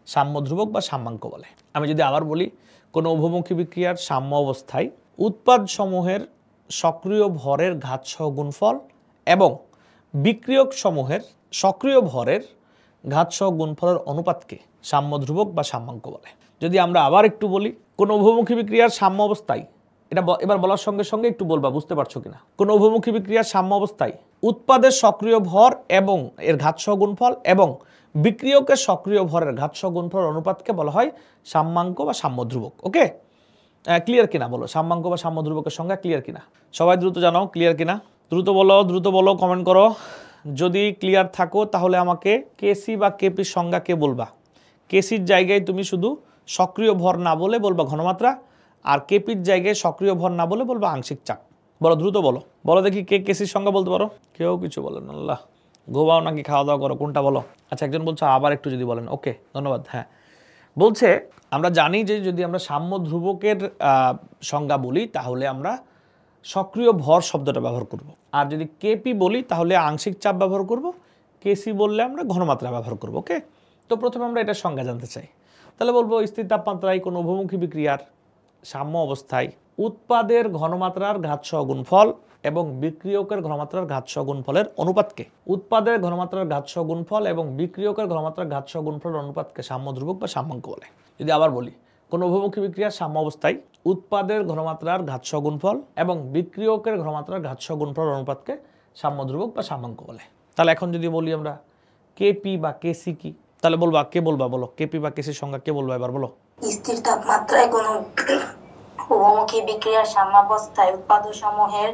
সাম্য ধ্রুবক বা সাম্যাঙ্ক বলে। আমি যদি আবার বলি, কোনো উভমুখী বিক্রিয়ার সাম্য অবস্থায় উৎপাদ সমূহের সক্রিয় ভরের ঘাতসহ গুণফল এবং বিক্রিয়ক সমূহের সক্রিয় ভরের ঘাতসহ গুণফলের অনুপাতকে সাম্য ধ্রুবক বা সাম্যাঙ্ক বলে। যদি আমরা আবার একটু বলি, কোনো উভমুখী বিক্রিয়ার সাম্য অবস্থায়, এটা এবার বলার সঙ্গে সঙ্গে একটু বলবা, বুঝতে পারছো কিনা? কোন উভমুখী বিক্রিয়ার সাম্য অবস্থায় উৎপাদের সক্রিয় ভর এবং এর ঘাতসহ গুণফল এবং বিক্রিয়কের সক্রিয় ভরের ঘাতসহ গুণফলের অনুপাতকে বলা হয় সাম্যাঙ্ক বা সাম্য ধ্রুবক। ওকে, ক্লিয়ার কিনা বলো? সাম্যাঙ্ক বা সাম্য ধ্রুবকের সংজ্ঞা ক্লিয়ার কিনা? সবাই দ্রুত জানাও ক্লিয়ার কিনা। দ্রুত বলো, কমেন্ট করো। যদি ক্লিয়ার থাকো তাহলে আমাকে কেসি বা কেপির সংজ্ঞা কে বলবা। কেসির জায়গায় তুমি শুধু সক্রিয় ভর না বলে বলবা ঘনমাত্রা, আর কেপির জায়গায় সক্রিয় ভর না বলে বলবা আংশিক চাপ। বলো, দ্রুত বলো দেখি কে কেসির সংজ্ঞা বলতে পারো? কেউ কিছু বলেন। আল্লাহ, ঘুমাও নাকি খাওয়া দাওয়া করো, কোনটা বলো? আচ্ছা, একজন বলছো আবার একটু যদি বলেন। ওকে, ধন্যবাদ। হ্যাঁ, বলছে আমরা জানি যে যদি আমরা সাম্য ধ্রুবকের সংজ্ঞা বলি তাহলে আমরা সক্রিয় ভর শব্দটা ব্যবহার করব। আর যদি কেপি বলি তাহলে আংশিক চাপ ব্যবহার করব, কেসি বললে আমরা ঘনমাত্রা ব্যবহার করব। ওকে, তো প্রথমে আমরা এটার সংজ্ঞা জানতে চাই। তাহলে বলবো স্থির তাপমাত্রায় কোনো উভমুখী বিক্রিয়ার সাম্য অবস্থায় উৎপাদের ঘনমাত্রার ঘাতসহ গুণফল এবং বিক্রিয়কের ঘনমাত্রার ঘাতসহ গুণফলের অনুপাতকে, উৎপাদের ঘনমাত্রার ঘাতসহ গুণফল এবং বিক্রিয়কের ঘনমাত্রার ঘাতসহ গুণফলের অনুপাতকে সাম্য ধ্রুবক বা সাম্যাঙ্ক বলে। যদি আবার বলি, কোনো উভমুখী বিক্রিয়ার সাম্য অবস্থায় উৎপাদের ঘনমাত্রার ঘাতসহ গুণফল এবং বিক্রিয়কের ঘনমাত্রার ঘাতসহ গুণফলের অনুপাতকে সাম্য ধ্রুবক বা সাম্যাঙ্ক বলে। তাহলে এখন যদি বলি আমরা কেপি বা কেসি কি, তাহলে বলবা, কে বলবা বলো, কেপি বা কেসির সংজ্ঞা কে বলবা এবার বলো? স্থির তাপমাত্রায় কোনো উভমুখী বিক্রিয়ার সাম্যাবস্থায় উৎপাদক সমূহের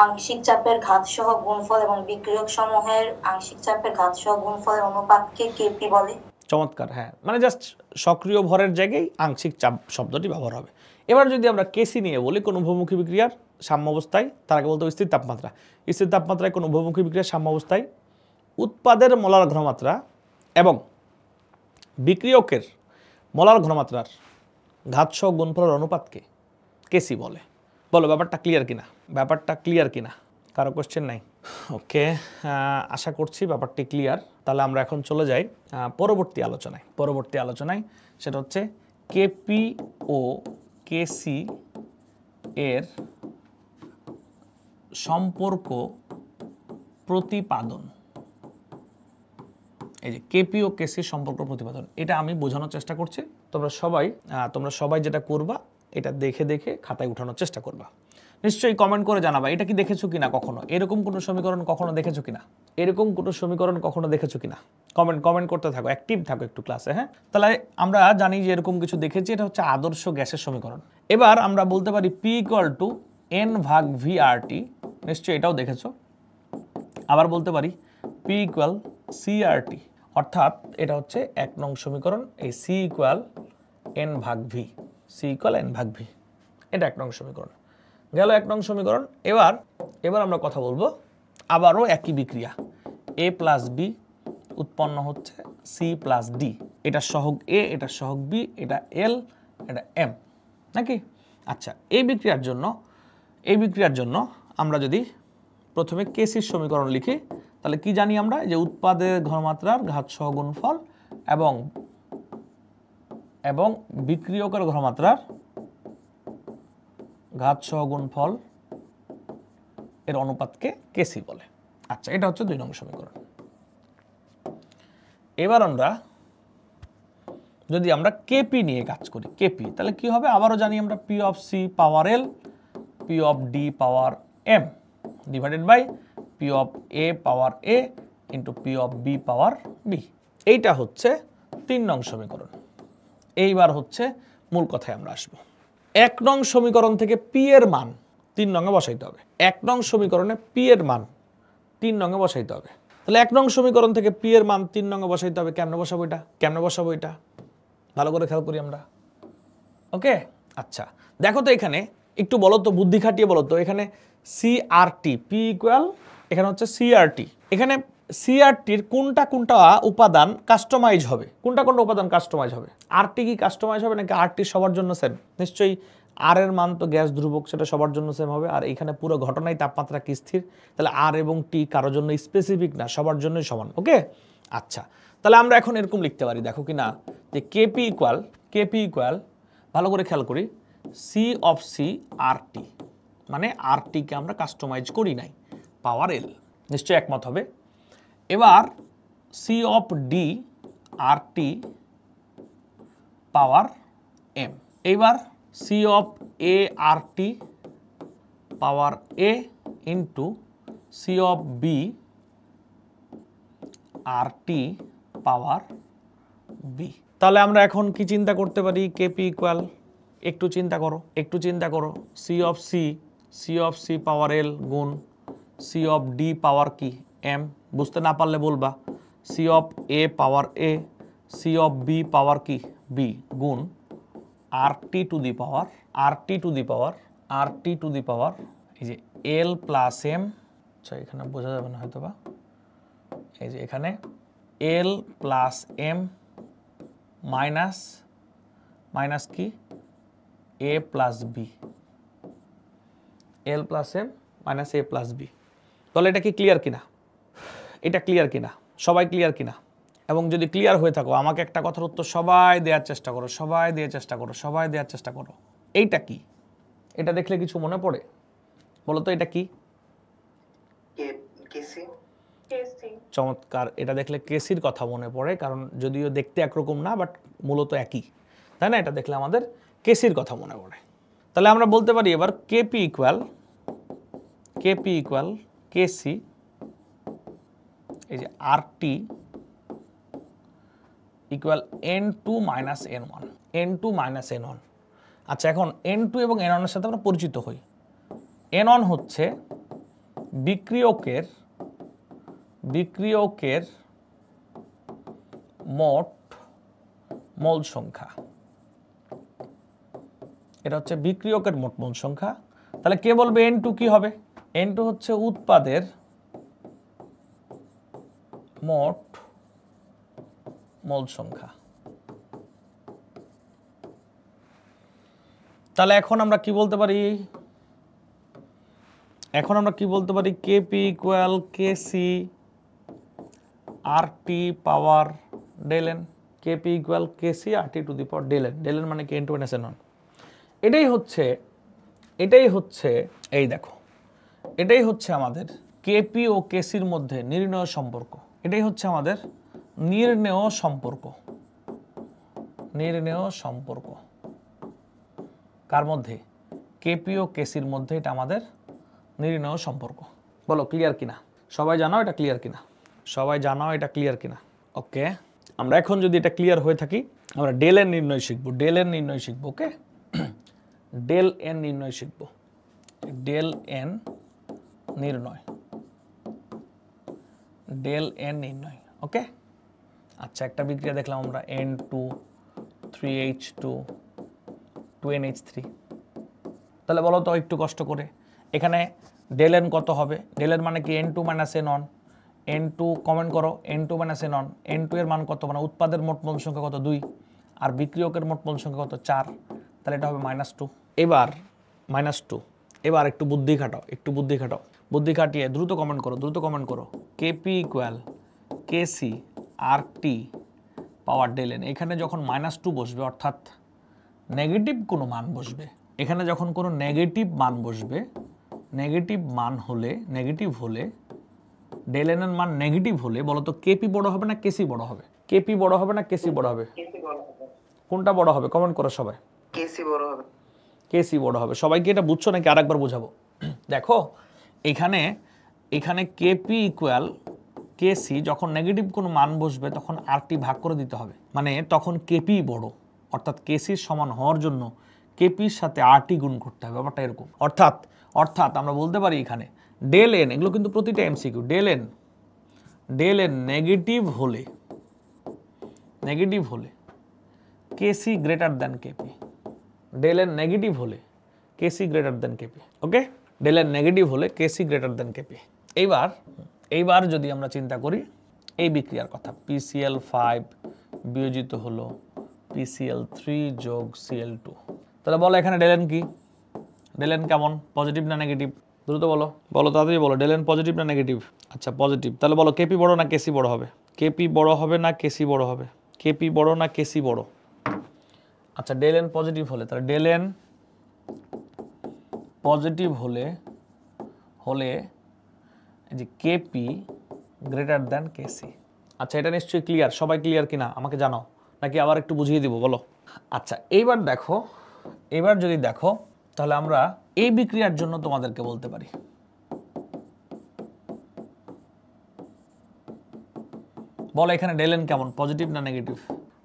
আংশিক চাপের ঘাতসহ গুণফল এবং বিক্রিয়ক সমূহের আংশিক চাপের ঘাতসহ গুণফলের অনুপাতকে কেপি বলে। চমৎকার। হ্যাঁ, মানে জাস্ট সক্রিয় ভরের জায়গায় আংশিক চাপ শব্দটি ব্যবহার হবে। এবার যদি আমরা কেসি নিয়ে বলি, কোনো উভমুখী বিক্রিয়ার সাম্য অবস্থায়, তার আগে বলতে স্থির তাপমাত্রা, স্থির তাপমাত্রায় কোনো উভমুখী বিক্রিয়ার সাম্য অবস্থায় উৎপাদের মোলার ঘনমাত্রা এবং বিক্রিয়কের মোলার ঘনমাত্রার ঘাতসহ গুণফলের অনুপাতকে কেসি বলে। বলো ব্যাপারটা ক্লিয়ার কিনা? ব্যাপারটা ক্লিয়ার কিনা? কারো কোশ্চেন নাই? ওকে, আশা করছি ব্যাপারটি ক্লিয়ার। তাহলে আমরা এখন চলে যাই পরবর্তী আলোচনায়। সেটা হচ্ছে কেপি ও কেসি এর সম্পর্ক প্রতিপাদন। এই যে কেপি ও কেসির সম্পর্ক প্রতিপাদন, এটা আমি বোঝানোর চেষ্টা করছি। তোমরা সবাই যেটা করবা, এটা দেখে দেখে খাতায় উঠানোর চেষ্টা করবা। নিশ্চয়ই কমেন্ট করে জানাবা এটা কি দেখেছো কিনা, কখনো এরকম কোনো সমীকরণ কখনো দেখেছো কিনা, কমেন্ট করতে থাকো, অ্যাক্টিভ থাকো একটু ক্লাসে। হ্যাঁ, তাহলে আমরা জানি যে এরকম কিছু দেখেছি, এটা হচ্ছে আদর্শ গ্যাসের সমীকরণ। এবার আমরা বলতে পারি P = N/V/RT, নিশ্চয়ই এটাও দেখেছো। আবার বলতে পারি P = CRT, অর্থাৎ এটা হচ্ছে 1 নং সমীকরণ। এই C = N/V, এটা 1 নং সমীকরণ গেল, 1 নং সমীকরণ। এবার আমরা কথা বলবো আবারও একই বিক্রিয়া, A + B উৎপন্ন হচ্ছে C + D, এটা সহগ A, এটা সহগ B, এটা L, এটা M, নাকি? আচ্ছা, এই বিক্রিয়ার জন্য আমরা যদি প্রথমে কেসির সমীকরণ লিখি, তাহলে কি জানি আমরা? যে উৎপাদের ঘনমাত্রার ঘাতসহ গুণফল এবং বিক্রিয়কের ঘনমাত্রার ঘাতসহ গুণফল এর অনুপাতকে কেসি বলে। আচ্ছা, এটা হচ্ছে 2 নং সমীকরণ। এবার যদি আমরা কেপি নিয়ে কাজ করি, কেপি, তাহলে কি হবে? আবারও জানি আমরা P/C⁴L, P/D⁴M divided by P/A⁴A into P/B⁴B। এইটা হচ্ছে 3 নং সমীকরণ। এইবার হচ্ছে মূল কথায় আমরা আসবো। 1 নং সমীকরণ থেকে P এর মান 3 নঙে বসাইতে হবে। 1 নং সমীকরণে P এর মান 3 নঙে বসাইতে হবে। তাহলে 1 নং সমীকরণ থেকে P এর মান 3 নঙে বসাইতে হবে। কেমনে বসাবো এটা? ভালো করে খেয়াল করি আমরা। ওকে, আচ্ছা দেখো তো, এখানে একটু বলো তো, বুদ্ধি খাটিয়ে বলো তো, এখানে CRT, P = এখানে হচ্ছে CRT, এখানে CRTর কোনটা উপাদান কাস্টমাইজ হবে? কোনটা উপাদান কাস্টমাইজ হবে? RT কি কাস্টমাইজ হবে নাকি RT সবার জন্য সেম? নিশ্চয়ই R এর মান তো গ্যাস ধ্রুবক, সেটা সবার জন্য সেম হবে। আর এখানে পুরো ঘটনায় তাপমাত্রা কি স্থির, তাহলে R এবং T কারোর জন্য স্পেসিফিক না, সবার জন্যই সমান। ওকে, আচ্ছা তাহলে আমরা এখন এরকম লিখতে পারি, দেখো কি না, যে কেপি ইকুয়াল, ভালো করে খেয়াল করি, C/RT, মানে RT কে আমরা কাস্টমাইজ করি নাই, পাওয়ার L, নিশ্চয়ই একমত হবে। এবার C/D/RT পাওয়ার M, এইবার C/A/RT power A into C/B/RT power B। তাহলে আমরা এখন কি চিন্তা করতে পারি? কেপি ইকুয়াল, একটু চিন্তা করো, C/C পাওয়ার L গুণ C/D পাওয়ার কি M, বুঝতে না পারলে বলবা, C/A পাওয়ার A, C/B পাওয়ার কি B গুণ RT টু দি পাওয়ার এই যে L + M, আচ্ছা এখানে বোঝা যাবে না হয়তো বা, এই যে এখানে এল প্লাস এম মাইনাস মাইনাস কি এ প্লাস বি, এল প্লাস এম মাইনাস এ প্লাস বি। তাহলে এটা কি ক্লিয়ার কিনা? এটা ক্লিয়ার কিনা? সবাই ক্লিয়ার কিনা? এবং যদি ক্লিয়ার হয়ে থাকো আমাকে একটা কথার উত্তর সবাই দেওয়ার চেষ্টা করো, সবাই দেওয়ার চেষ্টা করো, সবাই দেওয়ার চেষ্টা করো। এইটা কি? এটা দেখলে কিছু মনে পড়ে? বলো তো এটা কি? চমৎকার, এটা দেখলে কেসির কথা মনে পড়ে, কারণ যদিও দেখতে একরকম না বাট মূলত একই, তাই না? এটা দেখলে আমাদের কেসির কথা মনে পড়ে। তাহলে আমরা বলতে পারি এবার কেপি ইকুয়াল কেসি, এই যে R T equal N2 minus N1, N2 minus N1। আচ্ছা, এখন N2 এবং N1 এর সাথে আমরা পরিচিত হই। N1 হচ্ছে বিক্রিয়কের মোট মোল সংখ্যা, এটা হচ্ছে বিক্রিয়কের মোট মোল সংখ্যা। তাহলে কে বলবে N2 কি হবে? N2 হচ্ছে উৎপাদের মোট মোল সংখ্যা। তাহলে এখন আমরা কি বলতে পারি? KP equal KC R T power del N, KP equal KC R T to the power del N. Del N মানে কি? N2 minus N1। এটাই হচ্ছে এই দেখো, এটাই হচ্ছে আমাদের কেপি ও কেসির মধ্যে নির্ণয় সম্পর্ক। এটাই হচ্ছে আমাদের নির্ণেয় সম্পর্ক। কার মধ্যে? কেপি ও কেসির মধ্যে। এটা আমাদের নির্ণেয় সম্পর্ক। বলো ক্লিয়ার কিনা? সবাই জানো এটা ক্লিয়ার কিনা? ওকে, আমরা এখন যদি এটা ক্লিয়ার হয়ে থাকি আমরা ডেল এন নির্ণয় শিখবো। ওকে, ডেল এন নির্ণয়। ওকে, আচ্ছা, একটা বিক্রিয়া দেখলাম আমরা N2 3H2 2NH3। তাহলে বলো তো একটু কষ্ট করে, এখানে ডেল এন কত হবে? ডেল এন মানে কি? N2 minus N1। N2 comment করো, N2 মাইনাস N1। N2 এর মান কত? মানে উৎপাদের মোট মোল সংখ্যা কত? 2। আর বিক্রিয়কের মোট মোল সংখ্যা কত? 4। তাহলে এটা হবে -2। এবার -2। এবার একটু বুদ্ধি খাটাও, বুদ্ধি খাটিয়ে দ্রুত কমেন্ট করো। KP equal KC R T power del N. এখানে যখন -2 বসবে, অর্থাৎ নেগেটিভ কোনো মান বসবে, এখানে যখন কোনো নেগেটিভ মান বসবে, নেগেটিভ হলে ডেল এন এর মান নেগেটিভ হলে বলো তো কেপি বড় হবে না কেসি বড় হবে? কেপি বড় হবে না কেসি বড় হবে? কোনটা বড় হবে? কমেন্ট করো সবাই। কেসি বড় হবে। সবাইকে এটা বুঝছো নাকি আরেকবার বোঝাবো? দেখো, এখানে কেপি ইকুয়াল কেসি, যখন নেগেটিভ কোনো মান বসবে তখন আরটি ভাগ করে দিতে হবে, মানে তখন কেপি বড়, অর্থাৎ কেসির সমান হওয়ার জন্য কেপির সাথে আরটি গুণ করতে হবে। ব্যাপারটা এরকম। অর্থাৎ আমরা বলতে পারি এখানে ডেল এন, এগুলো কিন্তু প্রতিটা এমসিকিউ, ডেল এন নেগেটিভ হলে KC greater than KP. Del N negative হলে KC greater than KP. Okay, del N negative হলে কেসি গ্রেটার দ্যান কেপি। এইবার যদি আমরা চিন্তা করি এই বিক্রিয়ার কথা, PCl5 বিয়োজিত হলো PCl3 যোগ Cl2। তাহলে বলো এখানে ডেল এন কি? ডেল এন কেমন? পজিটিভ না নেগেটিভ? দ্রুত বলো, তাড়াতাড়ি বলো। ডেল এন পজিটিভ না নেগেটিভ? আচ্ছা, পজিটিভ। তাহলে বলো কেপি বড় না কেসি বড় হবে? কেপি বড় হবে না কেসি বড় হবে? কেপি বড় না কেসি বড়? আচ্ছা, ডেল এন পজিটিভ হলে, তাহলে ডেল এন পজিটিভ হলে এই যে কেপি গ্রেটার দ্যান কেসি। আচ্ছা, এটা নিশ্চয়ই ক্লিয়ার। সবাই ক্লিয়ার কিনা আমাকে জানাও, নাকি আবার একটু বুঝিয়ে দিব? বলো। আচ্ছা, এইবার যদি দেখো তাহলে আমরা এই বিক্রিয়ার জন্য তোমাদেরকে বলতে পারি বলো এখানে ডেল এন কেমন? পজিটিভ না নেগেটিভ?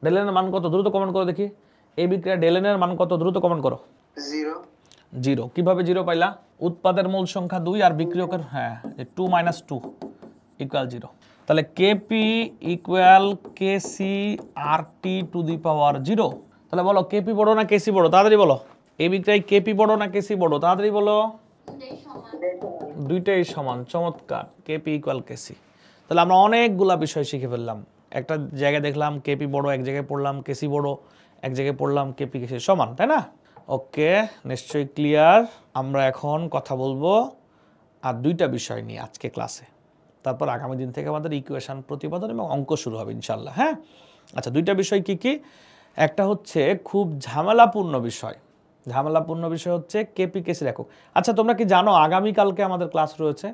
ডেল এন এর মান কত? দ্রুত কমেন্ট করো দেখি। এই বিক্রিয়া ডেল এন এর মান কত? দ্রুত কমেন্ট করো। 0। কিভাবে 0 পাইলা? উৎপাদের মূল সংখ্যা 2 আর বিক্রিয়কের 2 - 2 = 0। তাহলে KP equal KC R T to the power 0। তাহলে বলো কেপি বড় না কেসি বড়? তাড়াতাড়ি বলো। এই বিক্রিয়ায় কেপি বড় না কেসি বড়? তাড়াতাড়ি বলো। দুইটাই সমান। চমৎকার, কেপি ইকুয়াল কেসি। তাহলে আমরা অনেকগুলা বিষয় শিখে ফেললাম। একটা জায়গায় দেখলাম কেপি বড়, এক জায়গায় পড়লাম কেসি বড়, এক জায়গায় পড়লাম কেপি কেসি সমান, তাই না? ওকে, নিশ্চয়ই ক্লিয়ার। আমরা এখন কথা বলবো আর দুইটা বিষয় নিয়ে আজকে ক্লাসে, তারপর আগামী দিন থেকে আমাদের ইকুয়েশন প্রতিপাদন এবং অঙ্ক শুরু হবে ইনশাল্লাহ। হ্যাঁ, আচ্ছা, দুইটা বিষয় কি কি? একটা হচ্ছে খুব ঝামেলাপূর্ণ বিষয়। ঝামেলাপূর্ণ বিষয় হচ্ছে কেপি কেসির একক। আচ্ছা, তোমরা কি জানো আগামীকালকে আমাদের ক্লাস রয়েছে?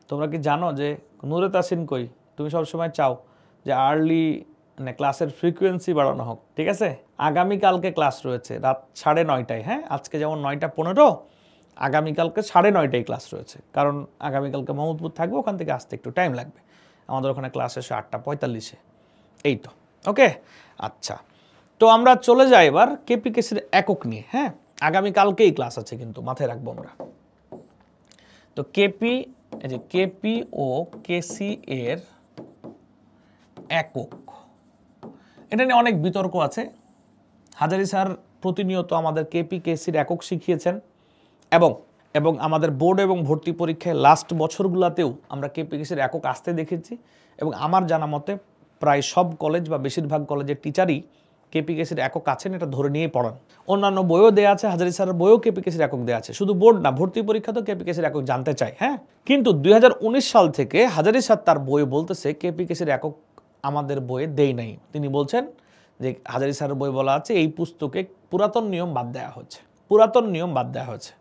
তোমরা কি জানো যে নূরে তাসিন কই? তুমি সবসময় চাও যে আর্লি মানে ক্লাসের ফ্রিকোয়েন্সি বাড়ানো হোক, ঠিক আছে? আগামীকালকে ক্লাস রয়েছে রাত 9:30টায়। হ্যাঁ, আজকে যেমন 9:15, আগামীকালকে 9:30টায় ক্লাস রয়েছে, কারণ আগামীকালকে মোহাম্মদপুর থাকবে, ওখান থেকে আসতে একটু টাইম লাগবে। আমাদের ওখানে ক্লাস এসে 8:45-এ। এই তো, ওকে। আচ্ছা, তো আমরা চলে যাই এবার কেপি কেসির একক নিয়ে। হ্যাঁ, আগামীকালকেই ক্লাস আছে, কিন্তু মাথায় রাখবো আমরা। তো কেপি, এই যে কেপি ও কেসি এর একক, এটা নিয়ে অনেক বিতর্ক আছে। হাজারি স্যার প্রতিনিয়ত আমাদের কেপি কেসির একক শিখিয়েছেন এবং আমাদের বোর্ড এবং ভর্তি পরীক্ষায় লাস্ট বছরগুলোতেও আমরা কেপি কেসির একক আসতে দেখেছি, এবং আমার জানা মতে প্রায় সব কলেজ বা বেশিরভাগ কলেজের টিচারই কেপি কেসির একক আছেন, এটা ধরে নিয়েই পড়ান। অন্যান্য বইও দেওয়া আছে, হাজারি স্যারের বইও কেপি কেসির একক দেওয়া আছে, শুধু বোর্ড না, ভর্তি পরীক্ষাতেও কেপি কেসির একক জানতে চাই। হ্যাঁ, কিন্তু 2019 সাল থেকে হাজারি স্যার তার বইয়ে বলতেছে কেপি কেসির একক আমাদের বইয়ে দেই নাই। তিনি বলছেন যে হাজারি স্যারের বই বলা আছে এই পুস্তকে পুরাতন নিয়ম বাদ দেওয়া হয়েছে, পুরাতন নিয়ম বাদ দেওয়া হয়েছে।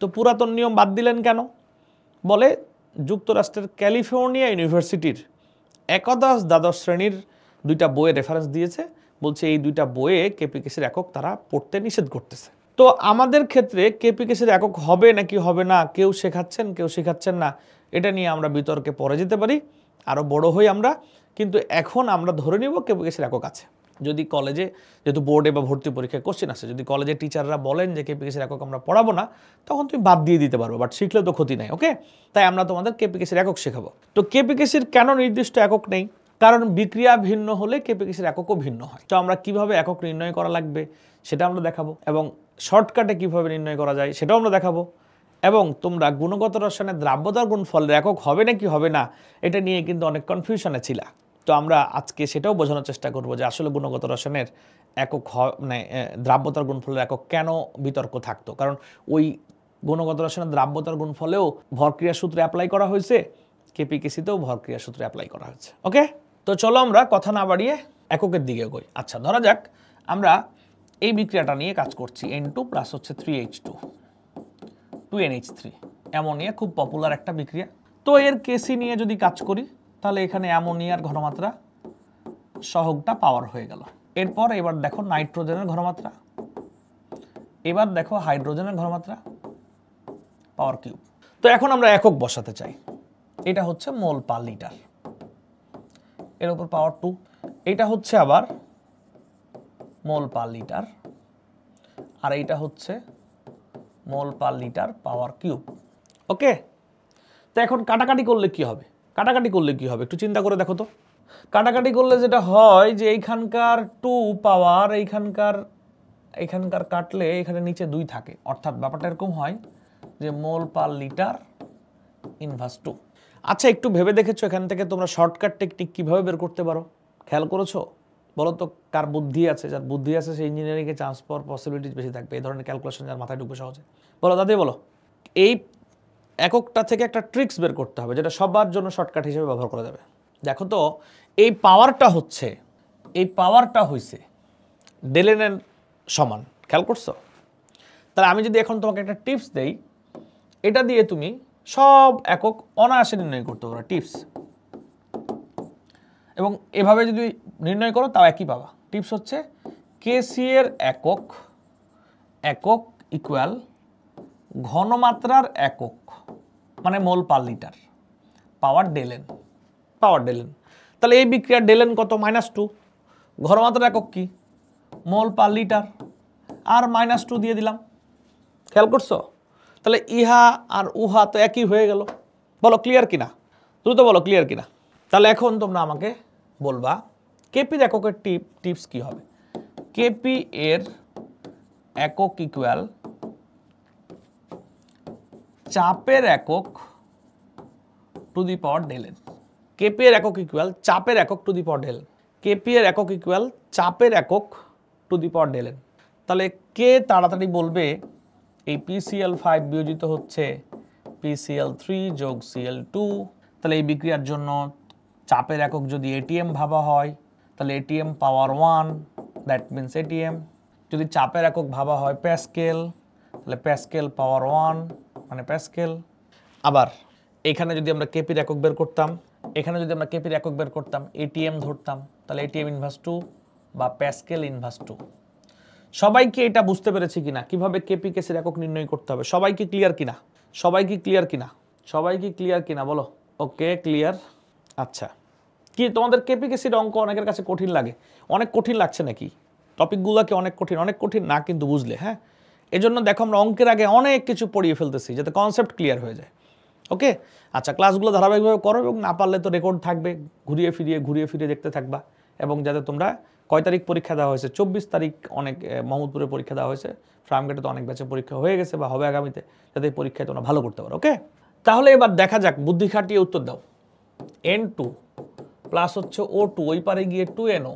তো পুরাতন নিয়ম বাদ দিলেন কেন? বলে যুক্তরাষ্ট্রের ক্যালিফোর্নিয়া ইউনিভার্সিটির একাদশ দ্বাদশ শ্রেণীর দুইটা বইয়ের রেফারেন্স দিয়েছে, বলছে এই দুইটা বইয়ে কেপি কেসির একক তারা পড়তে নিষেধ করতেছে। তো আমাদের ক্ষেত্রে কেপি কেসির একক হবে নাকি হবে না, কেউ শেখাচ্ছেন কেউ শেখাচ্ছেন না, এটা নিয়ে আমরা বিতর্কে পড়ে যেতে পারি, আরও বড় হই আমরা। কিন্তু এখন আমরা ধরে নিব কেপি কেসির একক আছে। যদি কলেজে, যেহেতু বোর্ডে বা ভর্তি পরীক্ষায় কোশ্চেন আসে, যদি কলেজের টিচাররা বলেন যে কেপি কেসির একক আমরা পড়াবো না, তখন তুমি বাদ দিয়ে দিতে পারবো, বাট শিখলে তো ক্ষতি নাই। ওকে, তাই আমরা তোমাদের কেপি কেসির একক শেখাবো। তো কেপি কেসির কেন নির্দিষ্ট একক নেই? কারণ বিক্রিয়া ভিন্ন হলে কেপি কেসির এককও ভিন্ন হয়। তো আমরা কিভাবে একক নির্ণয় করা লাগবে সেটা আমরা দেখাবো, এবং শর্টকাটে কিভাবে নির্ণয় করা যায় সেটাও আমরা দেখাবো। এবং তোমরা গুণগত রসায়নের দ্রাব্যতার গুণফলের একক হবে নাকি হবে না, এটা নিয়ে কিন্তু অনেক কনফিউশনে ছিলা। তো আমরা আজকে সেটাও বোঝানোর চেষ্টা করব যে আসলে গুণগত রসায়নের একক মানে দ্রাব্যতার গুণফলের একক কেন বিতর্ক থাকতো। কারণ ওই গুণগত রসায়নের দ্রাব্যতার গুণফলেও ভরক্রিয়া সূত্রে অ্যাপ্লাই করা হয়েছে, কেপি কেসিতেও ভরক্রিয়া সূত্রে অ্যাপ্লাই করা হয়েছে। ওকে, তো চলো আমরা কথা না বাড়িয়ে এককের দিকে এগোই। আচ্ছা, ধরা যাক আমরা এই বিক্রিয়াটা নিয়ে কাজ করছি, N2 প্লাস হচ্ছে 3H2 2NH3, অ্যামোনিয়া, খুব পপুলার একটা বিক্রিয়া। তো এর কেসি নিয়ে যদি কাজ করি, তাহলে এখানে অ্যামোনিয়ার ঘনমাত্রা সহগটা পাওয়ার হয়ে গেল। এরপর এবার দেখো নাইট্রোজেনের ঘনমাত্রা, এবার দেখো হাইড্রোজেনের ঘনমাত্রা, পাওয়ার কিউব। তো এখন আমরা একক বসাতে চাই, এটা হচ্ছে মোল পার লিটার, এর উপর পাওয়ার 2, এটা হচ্ছে আবার মোল পার লিটার, আর এইটা হচ্ছে মোল পার লিটার পাওয়ার কিউব। ওকে, তো এখন কাটাকাটি করলে কি হবে? কাটাকাটি করলে কি হবে একটু চিন্তা করে দেখো তো। কাটাকাটি করলে যেটা হয় যে এইখানকার 2 পাওয়ার এইখানকার কাটলে এখানে নিচে 2 থাকে, অর্থাৎ ব্যাপারটা এরকম হয় যে মোল পার লিটার ইনভার্স 2। আচ্ছা, একটু ভেবে দেখেছো এখান থেকে তোমরা শর্টকাট টেকনিক কিভাবে বের করতে পারো? খেয়াল করেছো? বলো তো কার বুদ্ধি আছে? যার বুদ্ধি আছে সেই ইঞ্জিনিয়ারিংয়ে চান্স পাওয়ার পসিবিলিটিস বেশি থাকবে, এই ধরনের ক্যালকুলেশন যার মাথায় ঢুকবে সহজে। বলো দাদি, বলো। এই এককটা থেকে একটা ট্রিক্স বের করতে হবে যেটা সবার জন্য শর্টকাট হিসেবে ব্যবহার করা যাবে। দেখো তো, এই পাওয়ারটা হইছে ডেলেনের সমান, খেয়াল করছো? তাহলে আমি যদি এখন তোমাকে একটা টিপস দেই, এটা দিয়ে তুমি সব একক অনায়াসে নির্ণয় করতে পারো, টিপস। এবং এভাবে যদি নির্ণয় করো তাও একই পাবা। টিপস হচ্ছে কেসি এর একক ইকুয়াল ঘনমাত্রার একক, মানে মোল পার লিটার, পাওয়ার ডেলেন। তাহলে এই বিক্রিয়ার ডেলেন কত? -2। ঘনমাত্রার একক কি? মোল পার লিটার, আর -2 দিয়ে দিলাম। খেয়াল করছো? তাহলে ইহা আর উহা তো একই হয়ে গেল। বলো ক্লিয়ার কিনা, দ্রুত বলো ক্লিয়ার কিনা। তাহলে এখন তোমরা আমাকে বলবা কেপির এককের টিপস কি হবে। কেপি এর একক ইকুয়াল চাপের একক টু দি পাওয়ার ডেলেন। কেপি এর একক ইকুয়াল চাপের একক to the power del N. KP এর একক ইকুয়াল চাপের একক to the power del N. তাহলে কে তাড়াতাড়ি বলবে এই PCl5 বিয়োজিত হচ্ছে PCl3 যোগ Cl2। তাহলে এই বিক্রিয়ার জন্য চাপের একক যদি ATM ভাবা হয় তাহলে ATM power 1, that means ATM। যদি চাপের একক ভাবা হয় প্যাসকেল তাহলে প্যাসকেল পাওয়ার 1 মানে প্যাসকেল। আবার এখানে যদি আমরা কেপির একক বের করতাম, এখানে যদি আমরা কেপির একক বের করতাম ATM ধরতাম তাহলে ATM ইনভার্স 2 বা প্যাসকেল ইনভার্স 2। সবাইকে এটা বুঝতে পেরেছি কিনা কিভাবে কেপি কেসের একক নির্ণয় করতে হবে? সবাইকে ক্লিয়ার কিনা? সবাইকে ক্লিয়ার কিনা? সবাইকে ক্লিয়ার কিনা বলো? Okay clear. আচ্ছা, কি তোমাদের কেপি কেসির অঙ্ক অনেকের কাছে কঠিন লাগে? অনেক কঠিন লাগছে নাকি? টপিকগুলোকে অনেক কঠিন না কিন্তু বুঝলে, হ্যাঁ। এজন্য দেখো আমরা অঙ্কের আগে অনেক কিছু পড়িয়ে ফেলতেছি যাতে কনসেপ্ট ক্লিয়ার হয়ে যায়। ওকে, আচ্ছা, ক্লাসগুলো ধারাবাহিকভাবে করো এবং না পারলে তো রেকর্ড থাকবে, ঘুরিয়ে ফিরিয়ে দেখতে থাকবা। এবং যাতে তোমরা কয় তারিখ পরীক্ষা দেওয়া হয়েছে? 24 তারিখ অনেক মোহাম্মদপুরে পরীক্ষা দেওয়া হয়েছে, ফার্মগেটে তো অনেক ব্যাচে পরীক্ষা হয়ে গেছে বা হবে আগামীতে, যাতে এই পরীক্ষায় তোমরা ভালো করতে পারো। ওকে, তাহলে এবার দেখা যাক, বুদ্ধি খাটিয়ে উত্তর দাও। N2 প্লাস হচ্ছে O2, ওই পারে গিয়ে 2NO।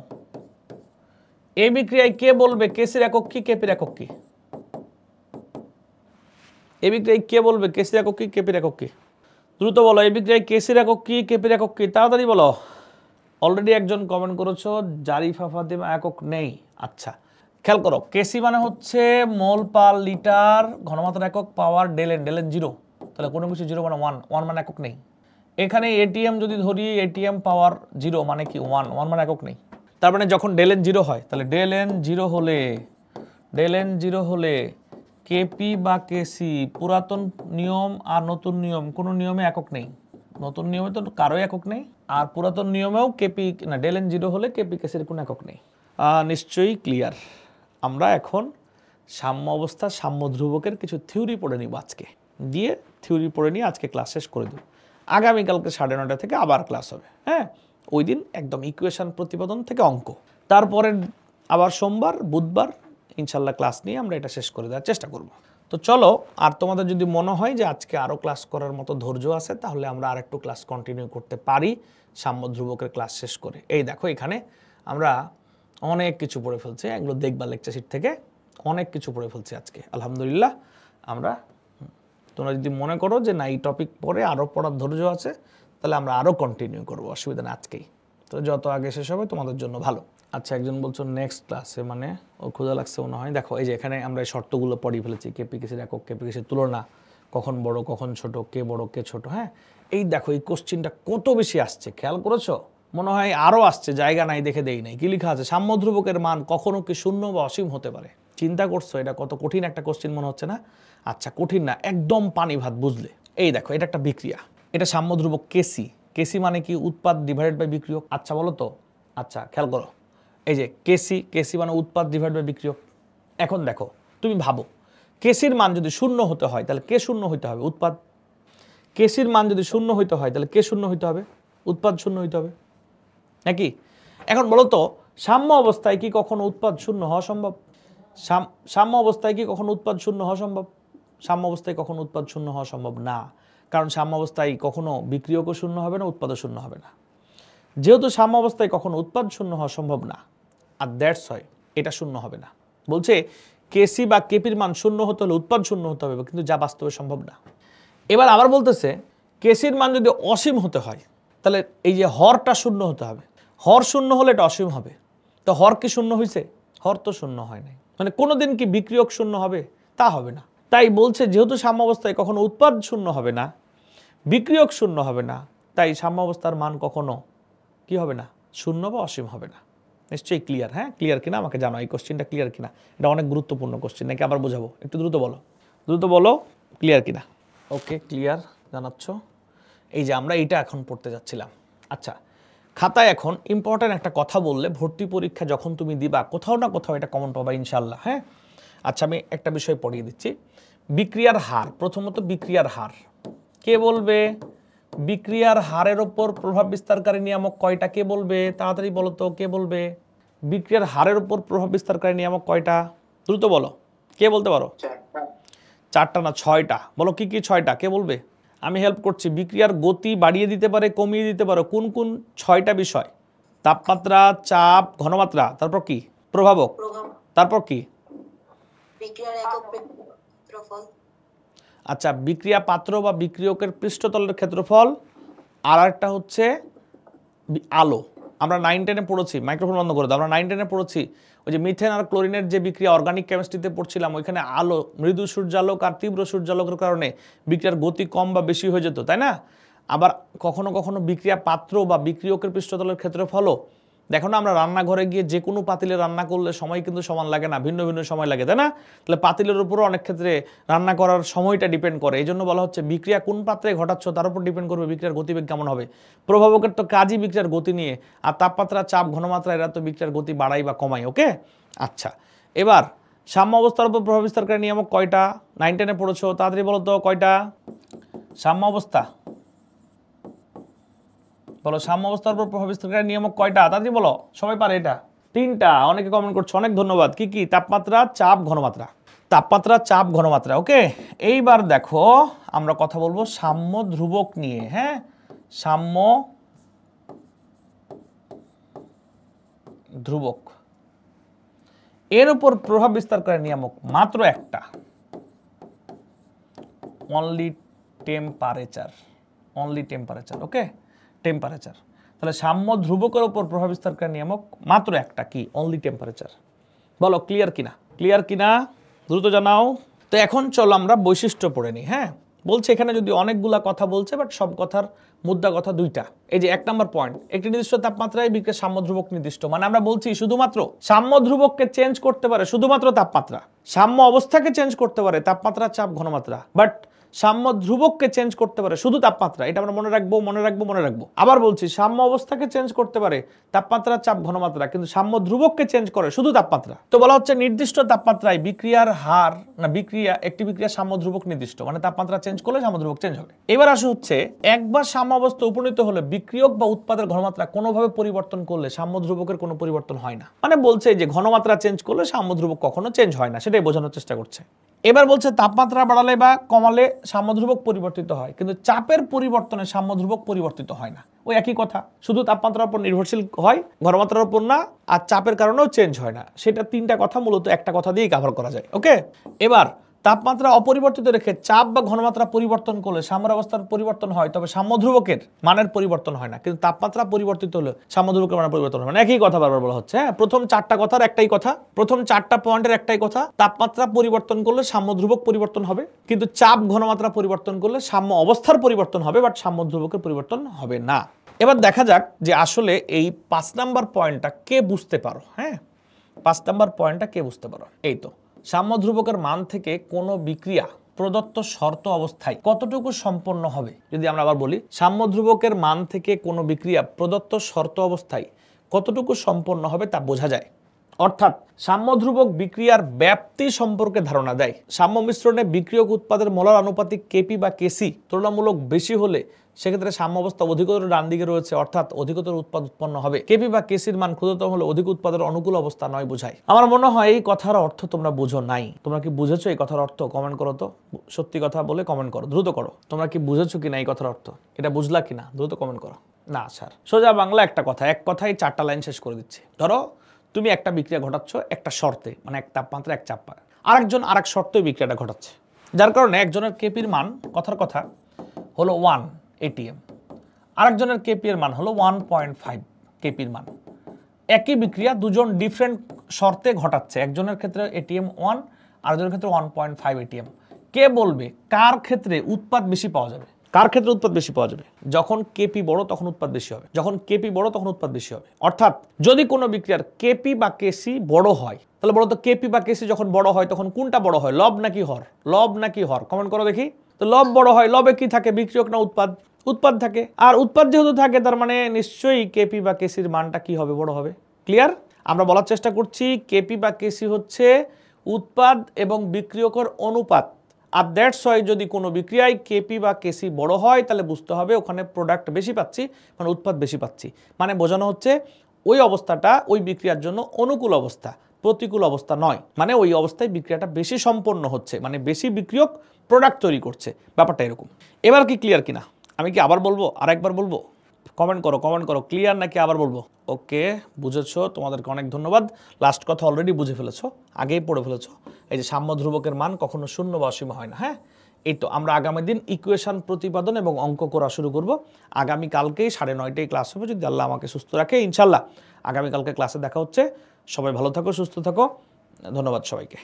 এই বিক্রিয়ায় কে বলবে কেসির একক কি, কেপির একক কি? এই বিক্রিয়ায় কে বলবে কেসির একক কি, কেপির একক কি? দ্রুত বলো, এই বিক্রিয়ায় কেসির একক কি, কেপির একক কি? তাড়াতাড়ি বলো। অলরেডি একজন কমেন্ট করেছো, জারিফা ফাতিমা একক নেই। আচ্ছা, খেয়াল করো, কেসি মানে হচ্ছে মোল পার লিটার, ঘনমাত্রা একক, পাওয়ার ডেল এন 0। তাহলে কোনো কিছু 0 মানে 1 মানে একক নেই। এখানে ATM যদি ধরি, ATM পাওয়ার 0 মানে কি 1 মানে একক নেই। তার মানে যখন ডেল এন 0 হয় তাহলে ডেল এন 0 হলে কেপি বা কেসি, পুরাতন নিয়ম আর নতুন নিয়ম, কোনো নিয়মে একক নেই। নতুন নিয়মে তো কারোই একক নেই, আর পুরাতন নিয়মেও কেপি না, ডেল এন 0 হলে কেপি কেসির কোনো একক নেই। নিশ্চয়ই ক্লিয়ার। আমরা এখন সাম্য অবস্থা, সাম্য ধ্রুবকের কিছু থিওরি পড়ে নিব আজকে, দিয়ে থিওরি পড়ে নিয়ে আজকে ক্লাস শেষ করে দেব। আগামীকালকে 9:30 থেকে আবার ক্লাস হবে, হ্যাঁ। ওই দিন একদম ইকুয়েশন প্রতিপাদন থেকে অঙ্ক, তারপরে আবার সোমবার বুধবার ইনশাল্লাহ ক্লাস নিয়ে আমরা এটা শেষ করে দেওয়ার চেষ্টা করব। তো চলো, আর তোমাদের যদি মনে হয় যে আজকে আরও ক্লাস করার মতো ধৈর্য আছে তাহলে আমরা আরেকটু ক্লাস কন্টিনিউ করতে পারি সাম্য ধ্রুবকের ক্লাস শেষ করে। এই দেখো, এখানে আমরা অনেক কিছু পড়ে ফেলছি, এগুলো দেখবা লেকচার শিট থেকে, অনেক কিছু পড়ে ফেলছি আজকে আলহামদুলিল্লাহ। আমরা, তোমরা যদি মনে করো যে না এই টপিক পরে আরও পড়ার ধৈর্য আছে তাহলে আমরা আরও কন্টিনিউ করবো, অসুবিধা না আজকেই। তো যত আগে শেষ হবে তোমাদের জন্য ভালো। আচ্ছা, একজন বলছো নেক্সট ক্লাসে, মানে ও ক্ষুধা লাগছে মনে হয়। দেখো এই যে এখানে আমরা এই শর্তগুলো পড়িয়ে ফেলেছি, কেপি কেসির একক, কেপি কেসির তুলনা, কখন বড় কখন ছোট, কে বড় কে ছোট, হ্যাঁ। এই দেখো এই কোশ্চিনটা কত বেশি আসছে, খেয়াল করেছো? মনে হয় আরও আসছে, জায়গা নাই দেখে দেই নাই। কি লেখা আছে? সাম্য ধ্রুবকের মান কখনো কি শূন্য বা অসীম হতে পারে। চিন্তা করছো এটা কত কঠিন একটা কোশ্চিন মনে হচ্ছে না? আচ্ছা, কঠিন না, একদম পানি ভাত, বুঝলে? এই দেখো, এটা একটা বিক্রিয়া, এটা সাম্য ধ্রুবক কেসি। কেসি মানে কি? উৎপাদ ডিভাইডেড বাই বিক্রিয়ক। আচ্ছা বলো তো, আচ্ছা খেয়াল করো, এই যে কেসি মানে উৎপাদ ডিভাইড বাই বিক্রিয়ক। এখন দেখো, তুমি ভাবো, কেসির মান যদি শূন্য হতে হয় তাহলে কে শূন্য হইতে হবে? উৎপাদ। কেসির মান যদি শূন্য হইতে হয় তাহলে কে শূন্য হইতে হবে? উৎপাদ শূন্য হইতে হবে, নাকি? এখন বলো তো, সাম্য অবস্থায় কি কখনো উৎপাদ শূন্য হওয়া সম্ভব? সাম্য অবস্থায় কি কখনো উৎপাদ শূন্য হওয়া সম্ভব? সাম্য অবস্থায় কখনো উৎপাদ শূন্য হওয়া সম্ভব না, কারণ সাম্য অবস্থায় কখনো বিক্রিয়কও শূন্য হবে না, উৎপাদও শূন্য হবে না। যেহেতু সাম্য অবস্থায় কখনো উৎপাদ শূন্য হওয়া সম্ভব না, আর দ্যাটস হয় এটা শূন্য হবে না। বলছে কেসি বা কেপির মান শূন্য হতে হলে উৎপাদ শূন্য হতে হবে, কিন্তু যা বাস্তবে সম্ভব না। এবার আবার বলতেছে কেসির মান যদি অসীম হতে হয় তাহলে এই যে হরটা শূন্য হতে হবে। হর শূন্য হলে এটা অসীম হবে। তো হর কি শূন্য হয়েছে? হর তো শূন্য হয় নাই। মানে কোনোদিন কি বিক্রিয়ক শূন্য হবে? তা হবে না। তাই বলছে যেহেতু সাম্য অবস্থায় কখনো উৎপাদ শূন্য হবে না, বিক্রিয়ক শূন্য হবে না, তাই সাম্য অবস্থার মান কখনো কি হবে না? শূন্য বা অসীম হবে না। নিশ্চয়ই ক্লিয়ার? হ্যাঁ, ক্লিয়ার কিনা আমাকে জানো, এই কোশ্চেনটা ক্লিয়ার কিনা? এটা অনেক গুরুত্বপূর্ণ কোশ্চেন, নাকি আবার বোঝাবো? একটু দ্রুত বলো ক্লিয়ার কিনা। ওকে, ক্লিয়ার জানাচ্ছ। এই যে আমরা এইটা এখন পড়তে যাচ্ছিলাম। আচ্ছা, খাতায় এখন ইম্পর্ট্যান্ট একটা কথা বললে ভর্তি পরীক্ষা যখন তুমি দিবা কোথাও না কোথাও এটা কমন পাবা ইনশাল্লাহ, হ্যাঁ। আচ্ছা, আমি একটা বিষয় পড়িয়ে দিচ্ছি। বিক্রিয়ার হার, প্রথমত বিক্রিয়ার হার কে বলবে? বিক্রিয়ার হারের ওপর প্রভাব বিস্তারকারী নিয়ামক কয়টা? কে বলবে? তাড়াতাড়ি বলো তো, কে বলবে? বিক্রিয়ার হারের ওপর প্রভাব বিস্তারকারী নিয়ামক কয়টা? দ্রুত বলো, কে বলতে পারো? 4টা না 6টা? বলো কি কি 6টা, কে বলবে? আমি হেল্প করছি। বিক্রিয়ার গতি বাড়িয়ে দিতে পারে, কমিয়ে দিতে পারে কোন কোন 6টা বিষয়? তাপমাত্রা, চাপ, ঘনমাত্রা, তারপর কি? প্রভাবক, তারপর কি? বিক্রিয়ার একক ক্ষেত্রফল। আচ্ছা, বিক্রিয়া পাত্র বা বিক্রিয়কের পৃষ্ঠতলের ক্ষেত্রফল। আর একটা হচ্ছে আলো। আমরা 9-10-এ পড়েছি, মাইক্রোফোন বন্ধ করে দাও, আমরা 9-10-এ পড়েছি ওই যে মিথেন আর ক্লোরিনের যে বিক্রিয়া অর্গানিক কেমিস্ট্রিতে পড়ছিলাম, ওইখানে আলো, মৃদু সূর্যালোক আর তীব্র সূর্যালোকের কারণে বিক্রিয়ার গতি কম বা বেশি হয়ে যেত, তাই না? আবার কখনো কখনো বিক্রিয়া পাত্র বা বিক্রিয়কের পৃষ্ঠতলের ক্ষেত্রফলও, দেখো না আমরা রান্নাঘরে গিয়ে যে কোনো পাতিলে রান্না করলে সময় কিন্তু সমান লাগে না, ভিন্ন ভিন্ন সময় লাগে, তাই না? তাহলে পাতিলের উপরও অনেক ক্ষেত্রে রান্না করার সময়টা ডিপেন্ড করে। এই জন্য বলা হচ্ছে বিক্রিয়া কোন পাত্রে ঘটাচ্ছ তার উপর ডিপেন্ড করবে বিক্রিয়ার গতিবেগ কেমন হবে। প্রভাবকের তো কাজই বিক্রিয়ার গতি নিয়ে, আর তাপমাত্রা, চাপ, ঘনমাত্রা এরা তো বিক্রিয়ার গতি বাড়ায় বা কমায়। ওকে, আচ্ছা, এবার সাম্য অবস্থার উপর প্রভাব বিস্তারকারী নিয়ামক কয়টা? 9-10-এ পড়েছো, তাড়াতাড়ি বলো তো কয়টা? সাম্য অবস্থা বলো, সাম্য অবস্থার উপর প্রভাব বিস্তারকারী নিয়ামক কয়টা? তাড়াতাড়ি বলো, সবাই পারে এটা। 3টা, অনেকে কমেন্ট করছো, অনেক ধন্যবাদ। কি কি? তাপমাত্রা, চাপ, ঘনমাত্রা। তাপমাত্রা, চাপ, ঘনমাত্রা। ওকে, এইবার দেখো আমরা কথা বলবো সাম্য ধ্রুবক নিয়ে। হ্যাঁ, সাম্য ধ্রুবক, এর উপর প্রভাব বিস্তারকারী নিয়ামক মাত্র একটা, only temperature. Only temperature. Okay, temperature. তাহলে সাম্য ধ্রুবকের উপর প্রভাব বিস্তারকারী নিয়ামক মাত্র একটা, কি? Only temperature. বলো ক্লিয়ার কিনা? ক্লিয়ার কিনা দ্রুত জানাও। তো এখন চলো আমরা বৈশিষ্ট্য পড়ে নিই। হ্যাঁ, বলছে এখানে যদি অনেকগুলা কথা বলছে, বাট সব কথার মুদ্রা কথা দুইটা। এই যে 1 নম্বর পয়েন্ট, একটি নির্দিষ্ট তাপমাত্রায় বিক্রিয়ার সাম্য ধ্রুবক নির্দিষ্ট, মানে আমরা বলছি শুধুমাত্র সাম্য ধ্রুবককে চেঞ্জ করতে পারে শুধুমাত্র তাপমাত্রা, সাম্য অবস্থাকে চেঞ্জ করতে পারে তাপমাত্রা, চাপ, ঘনমাত্রা, বাট সাম্য ধ্রুবককে চেঞ্জ করতে পারে শুধু তাপমাত্রা। এটা আমরা মনে রাখবো, মনে রাখবো, মনে রাখবো। আবার বলছি, সাম্য অবস্থাকে চেঞ্জ করতে পারে তাপমাত্রা, চাপ, ঘনমাত্রা, কিন্তু সাম্য ধ্রুবককে চেঞ্জ করে শুধু তাপমাত্রা। তো বলা হচ্ছে নির্দিষ্ট তাপমাত্রায় বিক্রিয়ার হার না বিক্রিয়া, একটি বিক্রিয়া সাম্য ধ্রুবক নির্দিষ্ট, মানে তাপমাত্রা চেঞ্জ করলে সাম্য ধ্রুবক চেঞ্জ হবে। এবার আসে হচ্ছে একবার সাম্য অবস্থা উপনীত হলে বিক্রিয়ক বা উৎপাদের ঘনমাত্রা কোনোভাবে পরিবর্তন করলে সাম্য ধ্রুবকের কোনো পরিবর্তন হয় না। মানে বলছে যে ঘনমাত্রা চেঞ্জ করলে সাম্য ধ্রুবক কখনো চেঞ্জ হয় না, সেটাই বোঝানোর চেষ্টা করছে। এবার বলছে তাপমাত্রা বাড়ালে বা কমালে সাম্য ধ্রুবক পরিবর্তিত হয়, কিন্তু চাপের পরিবর্তনে সাম্য ধ্রুবক পরিবর্তিত হয় না। ওই একই কথা, শুধু তাপমাত্রার উপর নির্ভরশীল হয়, ঘনমাত্রার উপর না, আর চাপের কারণেও চেঞ্জ হয় না। সেটা 3টা কথা মূলত একটা কথা দিয়েই কভার করা যায়। ওকে, এবার তাপমাত্রা অপরিবর্তিত রেখে চাপ বা ঘনমাত্রা পরিবর্তন করলে সাম্য অবস্থার পরিবর্তন হয়, তবে সাম্য ধ্রুবকের মানের পরিবর্তন হয় না। কিন্তু তাপমাত্রা পরিবর্তিত হলে সাম্য ধ্রুবকের মানের পরিবর্তন হয় না। একই কথা বারবার বলা হচ্ছে। হ্যাঁ, প্রথম 4টা কথার একটাই কথা, প্রথম 4টা পয়েন্টের একটাই কথা। তাপমাত্রা পরিবর্তন করলে সাম্য ধ্রুবক পরিবর্তন হবে, কিন্তু চাপ, ঘনমাত্রা পরিবর্তন করলে সাম্য অবস্থার পরিবর্তন হবে, বাট সাম্য ধ্রুবকের পরিবর্তন হবে না। এবার দেখা যাক যে আসলে এই 5 নাম্বার পয়েন্টটা কে বুঝতে পারো। হ্যাঁ, 5 নাম্বার পয়েন্টটা কে বুঝতে পারো? এই তো, সাম্য ধ্রুবকের মান থেকে কোনো বিক্রিয়া প্রদত্ত শর্ত অবস্থায় কতটুকু সম্পন্ন হবে। যদি আমরা আবার বলি, সাম্য ধ্রুবকের মান থেকে কোনো বিক্রিয়া প্রদত্ত শর্ত অবস্থায় কতটুকু সম্পন্ন হবে তা বোঝা যায়। অর্থাৎ সাম্য ধ্রুবক বিক্রিয়ার ব্যাপ্তি সম্পর্কে ধারণা দেয়। সাম্য মিশ্রণে বিক্রিয়ক উৎপাদের মোলার আনুপাতিক কেপি বা কেসি তুলনামূলক বেশি হলে সেক্ষেত্রে সাম্য অবস্থা অধিকতর ডান দিকে রয়েছে, অর্থাৎ অধিকতর উৎপাদ উৎপন্ন হবে। কেপি বা কেসির মান ক্ষুদ্রতম হলে অধিক উৎপাদের অনুকূল অবস্থা নয় বোঝায়। আমার মনে হয় এই কথার অর্থ তোমরা বুঝো নাই। তোমরা কি বুঝেছো এই কথার অর্থ? কমেন্ট করো তো, সত্যি কথা বলে কমেন্ট করো, দ্রুত করো। তোমরা কি বুঝেছো কিনা এই কথার অর্থ? এটা বুঝলা কিনা দ্রুত কমেন্ট করো। না স্যার, সোজা বাংলা একটা কথা, এক কথায় 4টা লাইন শেষ করে দিচ্ছি। ধরো তুমি একটা বিক্রিয়া ঘটাচ্ছ একটা শর্তে, মানে এক তাপমাত্রা এক চাপ, আরেকজন আরেক শর্তে বিক্রিয়াটা ঘটাচ্ছে, যার কারণে একজনের কেপির মান কথার কথা হলো 1 ATM, আরেকজনের কেপি এর মান হলো 1.5 কেপির মান। একই বিক্রিয়া দুজন ডিফারেন্ট শর্তে ঘটাচ্ছে, একজনের ক্ষেত্রে ATM 1, আরেকজনের ক্ষেত্রে 1.5 ATM। কে বলবে কার ক্ষেত্রে উৎপাদ বেশি পাওয়া যাবে? কার ক্ষেত্রে উৎপাদ বেশি পাওয়া যাবে? যখন কেপি বড় তখন উৎপাদ বেশি হবে, যখন কেপি বড় তখন উৎপাদ বেশি হবে। অর্থাৎ যদি কোনো বিক্রিয়ার কেপি বা কেসি বড় হয়, তাহলে বলতো কেপি বা কেসি যখন বড় হয় তখন কোনটা বড় হয়, লব নাকি হর? লব নাকি হর? কমেন্ট করো দেখি। তো লব বড় হয়, লবে কি থাকে? বিক্রিয়ক না উৎপাদ? উৎপাদ থাকে। আর উৎপাদ যেহেতু থাকে তার মানে নিশ্চয়ই কেপি বা কেসির মানটা কি হবে? বড় হবে। ক্লিয়ার? আমরা বলার চেষ্টা করছি কেপি বা কেসি হচ্ছে উৎপাদ এবং বিক্রিয়কের অনুপাত। আর দ্যাটস ওয়াই যদি কোনো বিক্রিয়ায় কেপি বা কেসি বড় হয় তাহলে বুঝতে হবে ওখানে প্রোডাক্ট বেশি পাচ্ছি, মানে উৎপাদ বেশি পাচ্ছি। মানে বোঝানো হচ্ছে ওই অবস্থাটা ওই বিক্রিয়ার জন্য অনুকূল অবস্থা, প্রতিকূল অবস্থা নয়, মানে ওই অবস্থায় বিক্রিয়াটা বেশি সম্পন্ন হচ্ছে, মানে বেশি বিক্রিয়ক প্রোডাক্ট তৈরি করছে, ব্যাপারটা এরকম। এবার কি ক্লিয়ার কিনা? আমি কি আবার বলবো, আরেকবার বলবো? কমেন্ট করো ক্লিয়ার নাকি আবার বলবো? ওকে, বুঝেছো, তোমাদেরকে অনেক ধন্যবাদ। লাস্ট কথা অলরেডি বুঝে ফেলেছো, আগেই পড়ে ফেলেছো। এই যে সাম্য ধ্রুবকের মান কখনো শূন্য বা অসীম হয় না। হ্যাঁ, এই তো আমরা আগামী দিন ইকুয়েশন প্রতিপাদন এবং অঙ্ক করা শুরু করব। আগামীকালকেই 9:30টায় ক্লাস হবে, যদি আল্লাহ আমাকে সুস্থ রাখে। ইনশাল্লাহ আগামীকালকে ক্লাসে দেখা হচ্ছে। সবাই ভালো থাকো, সুস্থ থাকো, ধন্যবাদ সবাইকে।